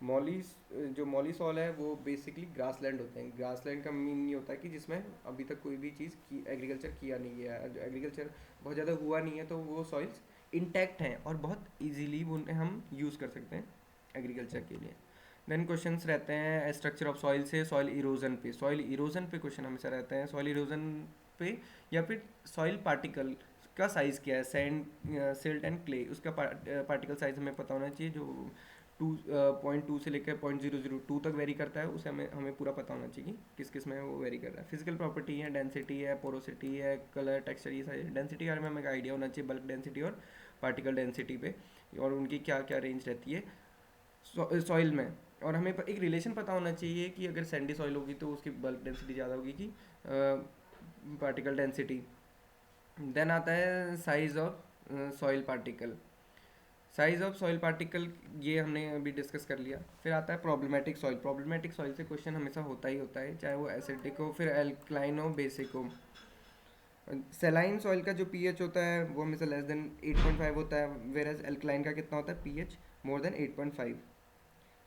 जो मॉलिसॉल है वो बेसिकली ग्रासलैंड होते हैं। ग्रासलैंड का मीन ये होता है कि जिसमें अभी तक कोई भी चीज़ की एग्रीकल्चर किया नहीं गया है, जो एग्रीकल्चर बहुत ज़्यादा हुआ नहीं है, तो वो सॉइल्स इंटैक्ट हैं और बहुत इजीली उन्हें हम यूज़ कर सकते हैं एग्रीकल्चर के लिए। देन क्वेश्चंस रहते हैं स्ट्रक्चर ऑफ सॉइल से सॉइल इरोजन पे। सॉइल इरोजन पे क्वेश्चन हमेशा रहते हैं, सॉइल इरोजन पे, या फिर सॉइल पार्टिकल का साइज़ क्या है। सैंड, सिल्ट एंड क्ले, उसका पार्टिकल साइज हमें पता होना चाहिए, जो 2.2 से लेकर 0.002 तक वेरी करता है। उसे हमें पूरा पता होना चाहिए किस किस में वो वेरी कर रहा है। फिजिकल प्रॉपर्टी है, डेंसिटी है, पोरोसिटी है, कलर, टेक्सचर, ये सारी। डेंसिटी के बारे में हमें आइडिया होना चाहिए, बल्क डेंसिटी और पार्टिकल डेंसिटी पे, और उनकी क्या क्या रेंज रहती है सॉइल में। और हमें एक रिलेशन पता होना चाहिए कि अगर सैंडी सॉइल होगी तो उसकी बल्क डेंसिटी ज़्यादा होगी कि पार्टिकल डेंसिटी। देन आता है size of soil particle. Size of soil particle ये हमने अभी डिस्कस कर लिया। फिर आता है प्रॉब्लमेटिक सॉइल। प्रॉब्लमेटिक सॉइल से क्वेश्चन हमेशा होता ही होता है, चाहे वो एसिडिक हो, फिर एल्कलाइन हो, बेसिक हो। सेलाइन सॉइल का जो पीएच होता है वो हमेशा लेस देन 8.5 होता है, वेर एज एल्कलाइन का कितना होता है पीएच, मोर देन 8.5।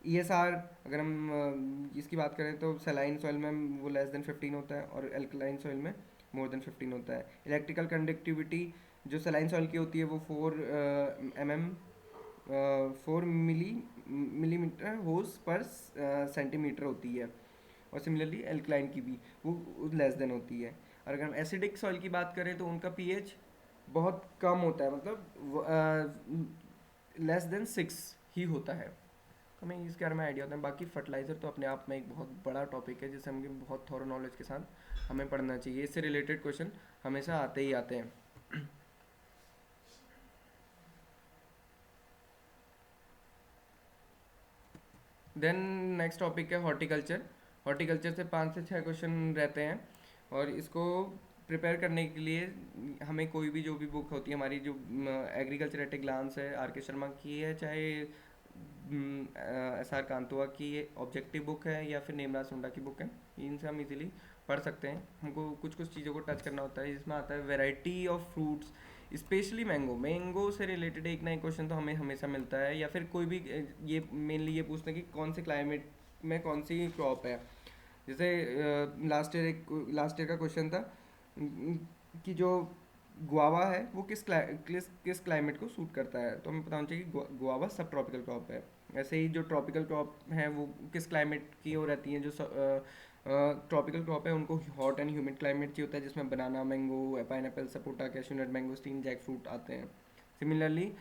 ESR अगर हम इसकी बात करें तो सेलाइन सॉइल में वो लेस देन 15 होता है और एल्कलाइन सॉइल में मोर देन 15 होता है। इलेक्ट्रिकल कंडक्टिविटी जो सेलाइन सॉइल की होती है वो 4 मिलीमीटर होस पर सेंटीमीटर होती है, और सिमिलरली एल्कलाइन की भी वो लेस देन होती है। और अगर हम एसिडिक सॉइल की बात करें तो उनका पीएच बहुत कम होता है, मतलब लेस देन 6 ही होता है। हमें इसके बारे में आइडिया होता है। बाकी फर्टिलाइज़र तो अपने आप में एक बहुत बड़ा टॉपिक है जिसे हमें बहुत थॉरो नॉलेज के साथ हमें पढ़ना चाहिए। इससे रिलेटेड क्वेश्चन हमेशा आते ही आते हैं। देन नेक्स्ट टॉपिक है हॉर्टिकल्चर। हॉर्टिकल्चर से 5 से 6 क्वेश्चन रहते हैं, और इसको प्रिपेयर करने के लिए हमें कोई भी जो भी बुक होती है हमारी, जो एग्रीकल्चर एट ए ग्लांस है, RK शर्मा की है, चाहे SR कांतुआ की ये ऑब्जेक्टिव बुक है, या फिर नेमराज सुंडा की बुक है, इनसे हम इजीली पढ़ सकते हैं। हमको कुछ कुछ चीज़ों को टच करना होता है। इसमें आता है variety of fruits specially mango से रिलेटेड एक ना एक क्वेश्चन तो हमें हमेशा मिलता है, या फिर कोई भी ये मेनली ये पूछते हैं कि कौन से क्लाइमेट में कौन सी क्रॉप है। जैसे लास्ट ईयर का क्वेश्चन था कि जो गुआवा है वो किस क्लाइमेट को सूट करता है, तो हमें पता होना चाहिए कि गुआवा सब ट्रॉपिकल क्रॉप है। ऐसे ही जो ट्रॉपिकल क्रॉप है वो किस क्लाइमेट की हो रहती हैं, जो ट्रॉपिकल क्रॉप है उनको हॉट एंड ह्यूमिड क्लाइमेट चाहिए होता है, जिसमें banana, mango, pineapple, sapota, cashew nut, mangosteen, jackfruit आते हैं। सिमिलरली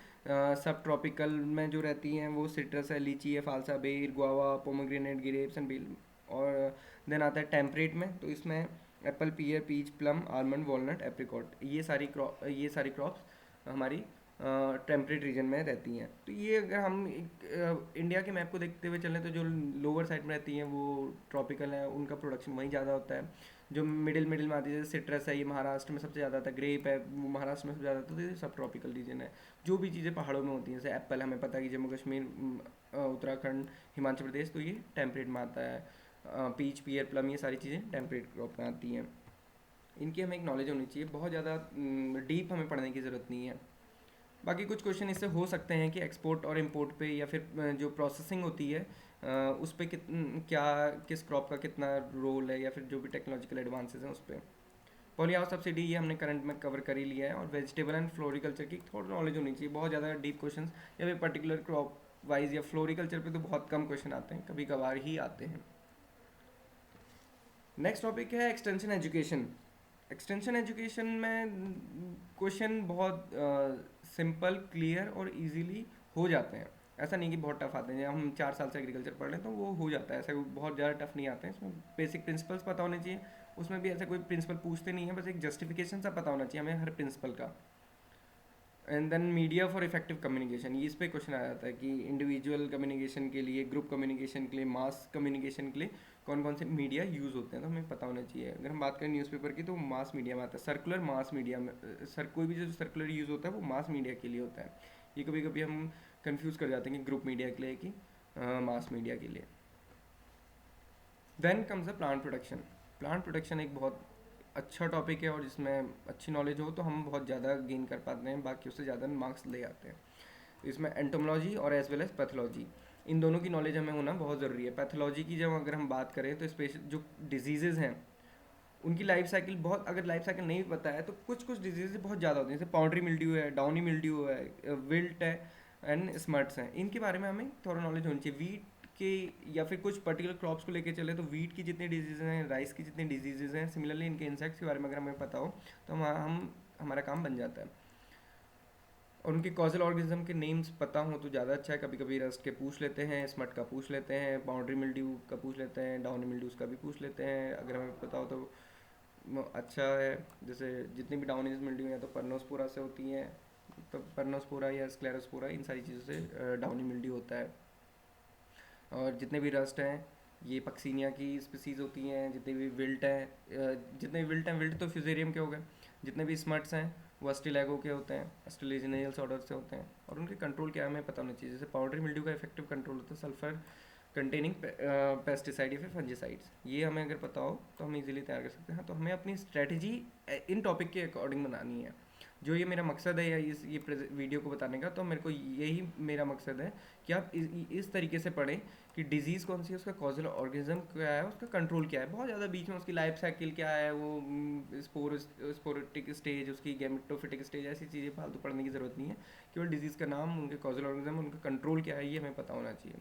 सब ट्रॉपिकल में जो रहती हैं वो सिट्रस है, लीची है, phalsa, ber, guava, pomegranate, grapes and bael. और देन आता है टेम्परेट में, तो इसमें apple, pear, peach, plum, almond, walnut, apricot, ये सारी क्रॉप्स हमारी टेम्परेट रीजन में रहती हैं। तो ये अगर हम इंडिया के मैप को देखते हुए चलें तो जो लोअर साइड में रहती हैं वो ट्रॉपिकल है, उनका प्रोडक्शन वहीं ज़्यादा होता है। जो मिडिल मिडिल में आती है जैसे सिट्रस है, ये महाराष्ट्र में सबसे ज़्यादा आता है, ग्रेप है वो महाराष्ट्र में सबसे ज़्यादा आता है, तो ये सब ट्रॉपिकल रीजन है। जो भी चीज़ें पहाड़ों में होती हैं, जैसे एप्पल हमें पता है कि जम्मू कश्मीर, उत्तराखंड, हिमाचल प्रदेश, तो ये टेम्परेट में आता है। पीच, पियर, प्लम, ये सारी चीज़ें टेम्परेट क्रॉप में आती हैं। इनकी हमें एक नॉलेज होनी चाहिए, बहुत ज़्यादा डीप हमें पढ़ने की ज़रूरत नहीं है। बाकी कुछ क्वेश्चन इससे हो सकते हैं कि एक्सपोर्ट और इंपोर्ट पे, या फिर जो प्रोसेसिंग होती है उस पर क्या किस क्रॉप का कितना रोल है, या फिर जो भी टेक्नोलॉजिकल एडवांसेस हैं उस पर। पॉली हाउस सब्सिडी ये हमने करंट में कवर कर ही लिया है। और वेजिटेबल एंड फ्लोरिकल्चर की थोड़ी नॉलेज होनी चाहिए, बहुत ज़्यादा डीप क्वेश्चन या फिर पर्टिकुलर क्रॉप वाइज या फ्लोरिकल्चर पे तो बहुत कम क्वेश्चन आते हैं, कभी कभार ही आते हैं। नेक्स्ट टॉपिक है एक्सटेंशन एजुकेशन। एक्सटेंशन एजुकेशन में क्वेश्चन बहुत सिंपल, क्लियर और इजीली हो जाते हैं। ऐसा नहीं कि बहुत टफ आते हैं, जब हम 4 साल से एग्रीकल्चर पढ़ रहे हैं तो वो हो जाता है, ऐसा बहुत ज़्यादा टफ नहीं आते हैं। इसमें बेसिक प्रिंसिपल्स पता होने चाहिए, उसमें भी ऐसा कोई प्रिंसिपल पूछते नहीं है, बस एक जस्टिफिकेशन सा पता होना चाहिए हमें हर प्रिंसिपल का। And then media for effective communication, ये इस पर क्वेश्चन आ जाता है कि इंडिविजुअल कम्युनिकेशन के लिए, ग्रुप कम्युनिकेशन के लिए, मास कम्युनिकेशन के लिए कौन कौन से मीडिया यूज़ होते हैं, तो हमें पता होना चाहिए। अगर हम बात करें न्यूज़पेपर की तो मास मीडिया में आता है, सर्कुलर मास मीडिया में। कोई भी जो सर्कुलर यूज़ होता है वो मास मीडिया के लिए होता है। ये कभी कभी हम कंफ्यूज कर जाते हैं कि ग्रुप मीडिया के लिए कि मास मीडिया के लिए। Then comes the plant protection. Plant protection एक बहुत अच्छा टॉपिक है, और जिसमें अच्छी नॉलेज हो तो हम बहुत ज़्यादा गेन कर पाते हैं, बाकी उससे ज़्यादा मार्क्स ले आते हैं। इसमें एंटोमोलॉजी और एज वेल एज पैथोलॉजी, इन दोनों की नॉलेज हमें होना बहुत ज़रूरी है। पैथोलॉजी की जब अगर हम बात करें तो स्पेशल जो डिजीज़ेज़ हैं उनकी लाइफ साइकिल बहुत, अगर लाइफ साइकिल नहीं पता है तो कुछ कुछ डिजीज़ बहुत ज़्यादा होती हैं, जैसे पाउडरी मिल्ड्यू है, डाउनी मिल्ड्यू है, विल्ट है एंड स्मट्स हैं। इनके बारे में हमें थोड़ा नॉलेज होनी चाहिए। वीट के या फिर कुछ पर्टिकुलर क्रॉप्स को लेके चले तो वीट की जितनी डिजीज़ हैं, राइस की जितनी डिजीज़ हैं, सिमिलरली इनके इंसेक्ट्स के बारे में अगर हमें पता हो तो हम हमारा काम बन जाता है। और उनके कॉजल ऑर्गेनिज्म के नेम्स पता हो तो ज़्यादा अच्छा है। कभी कभी रस्ट के पूछ लेते हैं, स्मट का पूछ लेते हैं, पाउडरी मिल्ड्यू का पूछ लेते हैं, डाउनी मिल्ड्यूज का भी पूछ लेते हैं, अगर हमें पता हो तो अच्छा है। जैसे जितनी भी डाउनी मिल्ड्यू हैं तो परनोस्पोरा से होती हैं, तो परनोस्पोरा या स्क्लेरोस्पोरा, इन सारी चीज़ों से डाउनी मिल्ड्यू होता है। और जितने भी रस्ट हैं ये पक्सीनिया की स्पीसीज़ होती हैं। जितने भी विल्ट हैं, विल्ट तो फ्यूजेरियम के हो गए। जितने भी स्मट्स हैं वो अस्टिलैगो के होते हैं, अस्टिलेजिनेल्स ऑर्डर से होते हैं। और उनके कंट्रोल क्या है हमें पता होना चाहिए। जैसे पाउडरी मिल्ड्यू का इफेक्टिव कंट्रोल होता है सल्फर कंटेनिंग पेस्टिसाइड या फिर फंजीसाइड्स, ये हमें अगर पता हो तो हम इजीली तैयार कर सकते हैं। तो हमें अपनी स्ट्रेटजी इन टॉपिक के अकॉर्डिंग बनानी है। जो ये मेरा मकसद है या ये वीडियो को बताने का, तो मेरे को यही मेरा मकसद है कि आप इस तरीके से पढ़ें कि डिजीज़ कौन सी है, उसका कॉजल ऑर्गेनिज्म क्या है, उसका कंट्रोल क्या है। बहुत ज़्यादा बीच में उसकी लाइफ साइकिल क्या है, वो स्पोरेटिक स्टेज, उसकी गैमेटोफिटिक स्टेज, ऐसी चीज़ें फालतू पढ़ने की ज़रूरत नहीं है। केवल डिजीज़ का नाम, उनके कॉजल ऑर्गेनिज्म, उनका कंट्रोल क्या है, ये हमें पता होना चाहिए।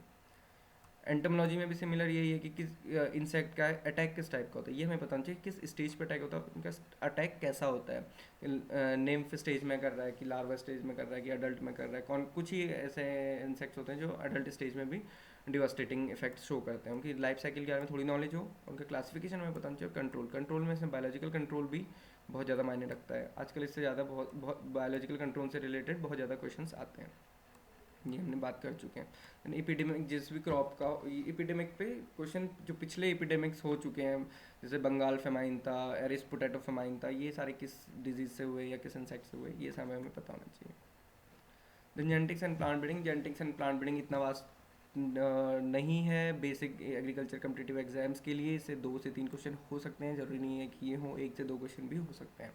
एंटोमोलॉजी में भी सिमिलर यही है कि किस इंसेक्ट का अटैक किस टाइप का होता है, ये हमें पता होना चाहिए। किस स्टेज पे अटैक होता है, उनका अटैक कैसा होता है, नेम्फ स्टेज में कर रहा है कि लार्वा स्टेज में कर रहा है कि अडल्ट में कर रहा है। कुछ ही ऐसे इंसेक्ट्स होते हैं जो अडल्ट स्टेज में भी डिवास्टेटिंग इफेक्ट शो करते हैं। उनकी लाइफ साइकिल के बारे में थोड़ी नॉलेज हो, उनका क्लासिफिकेशन हमें पता होना चाहिए। कंट्रोल में से बायोलॉजिकल कंट्रोल भी बहुत ज़्यादा मायने रखता है। आजकल इससे ज़्यादा बहुत बायोलॉजिकल कंट्रोल से रिलेटेड बहुत ज़्यादा क्वेश्चन आते हैं, ये हमने बात कर चुके हैं। एपिडेमिक, जिस भी क्रॉप का एपिडेमिक पे क्वेश्चन जो पिछले एपिडेमिक्स हो चुके हैं, जैसे बंगाल फेमाइन था, एरिस पोटैटो फेमाइन था, ये सारे किस डिजीज से हुए या किस इंसेक्ट से हुए, ये सब हमें पता होना चाहिए। Then genetics and plant breeding. Genetics and plant breeding इतना वास्ट नहीं है बेसिक एग्रीकल्चर कम्पिटिटिव एग्जाम्स के लिए। इससे 2 से 3 क्वेश्चन हो सकते हैं, ज़रूरी नहीं है कि ये हो, 1 से 2 क्वेश्चन भी हो सकते हैं।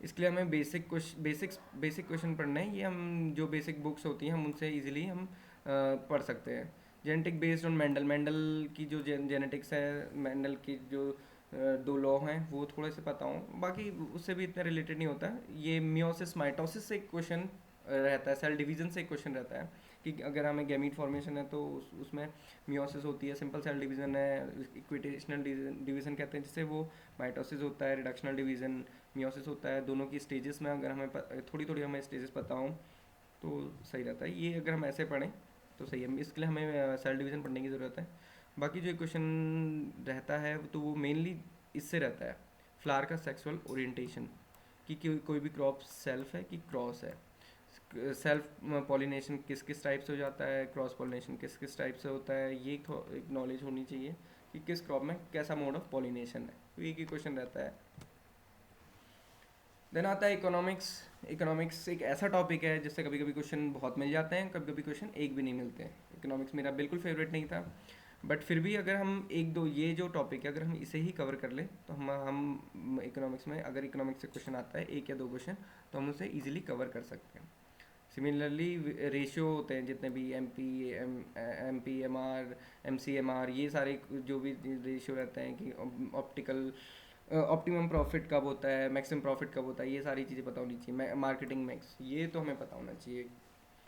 इसके लिए हमें बेसिक क्वेश्चन पढ़ना है। ये हम जो बेसिक बुक्स होती हैं हम उनसे इजीली हम पढ़ सकते हैं। जेनेटिक बेस्ड ऑन मेंडल की जो जेनेटिक्स है, मेंडल की जो दो लॉ हैं वो थोड़े से पता हों, बाकी उससे भी इतना रिलेटेड नहीं होता है। ये मियोसिस माइटोसिस से एक क्वेश्चन रहता है, सेल डिवीजन से एक क्वेश्चन रहता है कि अगर हमें गैमीट फॉर्मेशन है तो उसमें मियोसिस होती है, सिंपल सेल डिवीजन है, इक्विटेशनल डिवीजन कहते हैं जिससे, वो माइटोसिस होता है, रिडक्शनल डिवीजन, मियोसिस होता है। दोनों की स्टेजेस में अगर हमें थोड़ी थोड़ी हमें स्टेजेस पता हों तो सही रहता है। ये अगर हम ऐसे पढ़ें तो सही है, इसके लिए हमें सेल डिवीज़न पढ़ने की ज़रूरत है। बाकी जो क्वेश्चन रहता है तो वो मेनली इससे रहता है, फ्लावर का सेक्सुअल ओरिएंटेशन, कि कोई भी क्रॉप सेल्फ है कि क्रॉस है, सेल्फ पॉलिनेशन किस किस टाइप से हो जाता है, क्रॉस पॉलिनेशन किस किस टाइप से होता है, ये एक नॉलेज होनी चाहिए कि किस क्रॉप में कैसा मोड ऑफ पॉलिनेशन है। तो एक ही क्वेश्चन रहता है। देन आता है इकोनॉमिक्स। इकोनॉमिक्स एक ऐसा टॉपिक है जिससे कभी कभी क्वेश्चन बहुत मिल जाते हैं, कभी कभी क्वेश्चन एक भी नहीं मिलते हैं। इकोनॉमिक्स मेरा बिल्कुल फेवरेट नहीं था, बट फिर भी अगर हम एक दो ये जो टॉपिक है अगर हम इसे ही कवर कर लें तो हम इकोनॉमिक्स में अगर इकोनॉमिक्स से क्वेश्चन आता है एक या दो क्वेश्चन तो हम उसे ईजिली कवर कर सकते हैं। सिमिलरली रेशियो होते हैं जितने भी M P M R MC MR, ये सारे जो भी रेशियो रहते हैं कि ऑप्टिमम प्रॉफिट कब होता है, मैक्सिमम प्रॉफिट कब होता है, ये सारी चीज़ें पता होनी चाहिए। मार्केटिंग मिक्स, ये तो हमें पता होना चाहिए।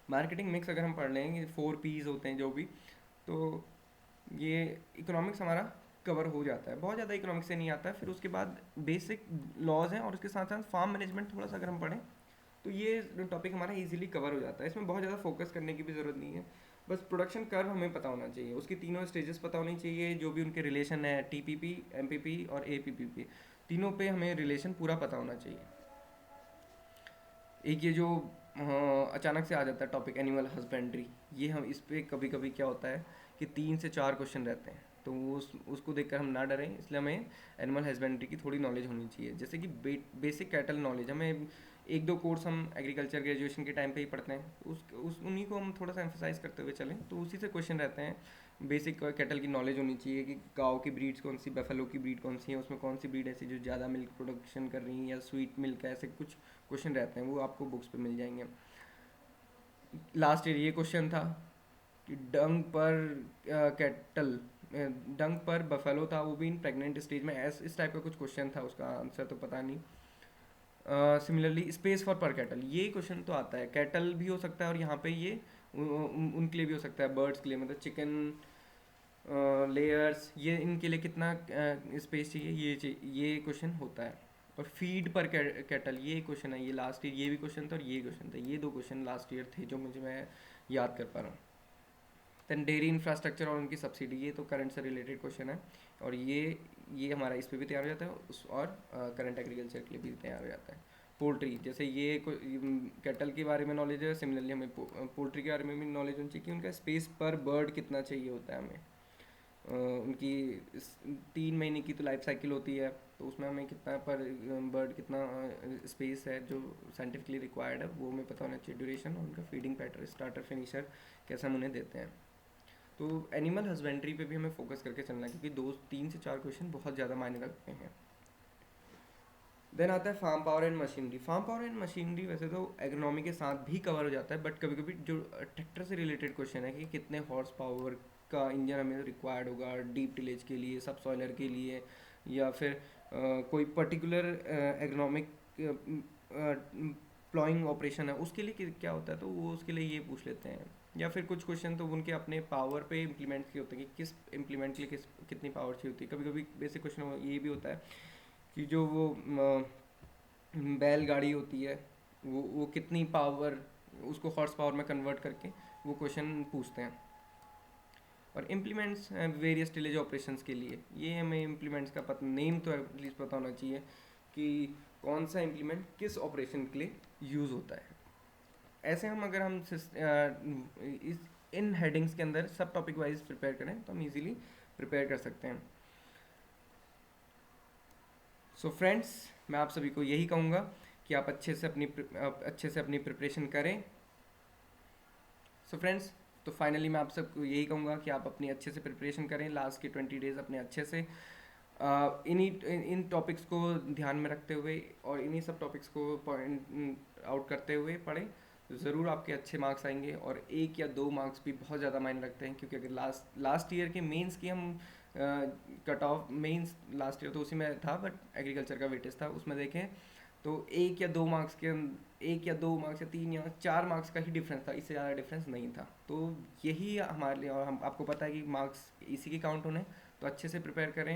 मार्केटिंग मिक्स अगर हम पढ़ लेंगे, 4 Ps होते हैं जो भी, तो ये इकोनॉमिक्स हमारा कवर हो जाता है। बहुत ज़्यादा इकोनॉमिक्स से नहीं आता है। फिर उसके बाद बेसिक लॉज हैं और उसके साथ साथ फार्म मैनेजमेंट थोड़ा सा अगर हम पढ़ें तो ये टॉपिक हमारा इजीली कवर हो जाता है। इसमें बहुत ज़्यादा फोकस करने की भी ज़रूरत नहीं है, बस प्रोडक्शन कर्व हमें पता होना चाहिए, उसकी तीनों स्टेजेस पता होनी चाहिए, जो भी उनके रिलेशन है TPP, MPP और APPP, तीनों पे हमें रिलेशन पूरा पता होना चाहिए। एक ये जो अचानक से आ जाता है टॉपिक एनिमल हस्बेंड्री, ये हम इस पे कभी कभी क्या होता है कि 3 से 4 क्वेश्चन रहते हैं, तो उसको देखकर हम ना डरें। इसलिए हमें एनिमल हस्बेंड्री की थोड़ी नॉलेज होनी चाहिए, जैसे कि बेसिक कैटल नॉलेज। हमें एक दो कोर्स हम एग्रीकल्चर ग्रेजुएशन के टाइम पे ही पढ़ते हैं, उस उन्हीं को हम थोड़ा सा एम्फोसाइज करते हुए चलें तो उसी से क्वेश्चन रहते हैं। बेसिक कैटल की नॉलेज होनी चाहिए कि गाँव की ब्रीड्स कौन सी, बेफेलो की ब्रीड कौन सी है, उसमें कौन सी ब्रीड ऐसी जो ज़्यादा मिल्क प्रोडक्शन कर रही है या स्वीट मिल्क है, ऐसे कुछ क्वेश्चन रहते हैं, वो आपको बुक्स पे मिल जाएंगे। लास्ट ईयर ये क्वेश्चन था कि डंग पर कैटल, डंग पर बफेलो था, वो भी इन प्रेग्नेंट स्टेज में, इस टाइप का कुछ क्वेश्चन था, उसका आंसर तो पता नहीं। सिमिलरली स्पेस फॉर पर कैटल, ये क्वेश्चन तो आता है, कैटल भी हो सकता है और यहाँ पे ये उनके लिए भी हो सकता है, बर्ड्स के लिए, मतलब चिकन लेयर्स, ये इनके लिए कितना स्पेस चाहिए, ये क्वेश्चन होता है। और फीड पर कैटल, ये क्वेश्चन है, ये लास्ट ईयर ये भी क्वेश्चन था और ये क्वेश्चन था, ये दो क्वेश्चन लास्ट ईयर थे जो मैं याद कर पा रहा हूँ। दैन डेयरी इंफ्रास्ट्रक्चर और उनकी सब्सिडी, ये तो करंट से रिलेटेड क्वेश्चन है, और ये हमारा इस पे भी तैयार हो जाता है उस, और करंट एग्रीकल्चर के लिए भी तैयार हो जाता है। पोल्ट्री, जैसे ये कैटल के बारे में नॉलेज है, सिमिलरली हमें पोल्ट्री के बारे में भी नॉलेज होनी चाहिए कि उनका स्पेस पर बर्ड कितना चाहिए होता है हमें। उनकी 3 महीने की तो लाइफ साइकिल होती है, तो उसमें हमें कितना पर बर्ड कितना स्पेस है जो साइंटिफिकली रिक्वायर्ड है वो हमें पता होना चाहिए, ड्यूरेशन और उनका फीडिंग पैटर्न, स्टार्टर फिनिशर कैसे हम उन्हें देते हैं। तो एनिमल हस्बेंड्री पे भी हमें फोकस करके चलना है, क्योंकि 3 से 4 क्वेश्चन बहुत ज़्यादा मायने रखते हैं। देन आता है farm power and machinery. Farm power and machinery वैसे तो एग्रोनॉमी के साथ भी कवर हो जाता है, बट कभी कभी जो ट्रैक्टर से रिलेटेड क्वेश्चन है कि कितने हॉर्स पावर का इंजन हमें रिक्वायर्ड होगा डीप टिलेज के लिए, सब सॉइलर के लिए, या फिर कोई पर्टिकुलर एग्रोनॉमिक प्लॉइंग ऑपरेशन है उसके लिए क्या होता है, तो वो उसके लिए ये पूछ लेते हैं। या फिर कुछ क्वेश्चन तो उनके अपने पावर पे इम्प्लीमेंट किए होते हैं कि किस इम्प्लीमेंट के लिए कितनी पावर चाहिए होती है। कभी कभी बेसिक क्वेश्चन ये भी होता है कि जो वो बैलगाड़ी होती है वो कितनी पावर, उसको हॉर्स पावर में कन्वर्ट करके वो क्वेश्चन पूछते हैं। और इम्प्लीमेंट्स वेरियस टिलेज ऑपरेशंस के लिए, ये हमें इम्प्लीमेंट्स का नेम तो एटलीस्ट पता होना चाहिए कि कौन सा इम्प्लीमेंट किस ऑपरेशन के लिए यूज़ होता है। ऐसे हम अगर हम इन हेडिंग्स के अंदर सब टॉपिक वाइज प्रिपेयर करें तो हम इजीली प्रिपेयर कर सकते हैं। सो फ्रेंड्स, मैं आप सभी को यही कहूँगा कि आप अच्छे से अपनी प्रिपरेशन करें। सो फ्रेंड्स, तो फाइनली मैं आप सबको यही कहूँगा कि आप अपनी अच्छे से प्रिपरेशन करें, लास्ट के 20 डेज़ अपने अच्छे से इन टॉपिक्स को ध्यान में रखते हुए और इन्हीं सब टॉपिक्स को पॉइंट आउट करते हुए पढ़ें, तो ज़रूर आपके अच्छे मार्क्स आएंगे। और 1 या 2 मार्क्स भी बहुत ज़्यादा मायने रखते हैं, क्योंकि अगर लास्ट ईयर के मेंस की हम cut off mains last year तो उसी में था, बट एग्रीकल्चर का वेटेज था उसमें देखें तो 1 या 2 मार्क्स के 1 या 2 मार्क्स या 3 या 4 मार्क्स का ही डिफरेंस था, इससे ज़्यादा डिफरेंस नहीं था। तो यही हमारे लिए, और हम आपको पता है कि मार्क्स इसी के काउंट होने, तो अच्छे से प्रिपेयर करें।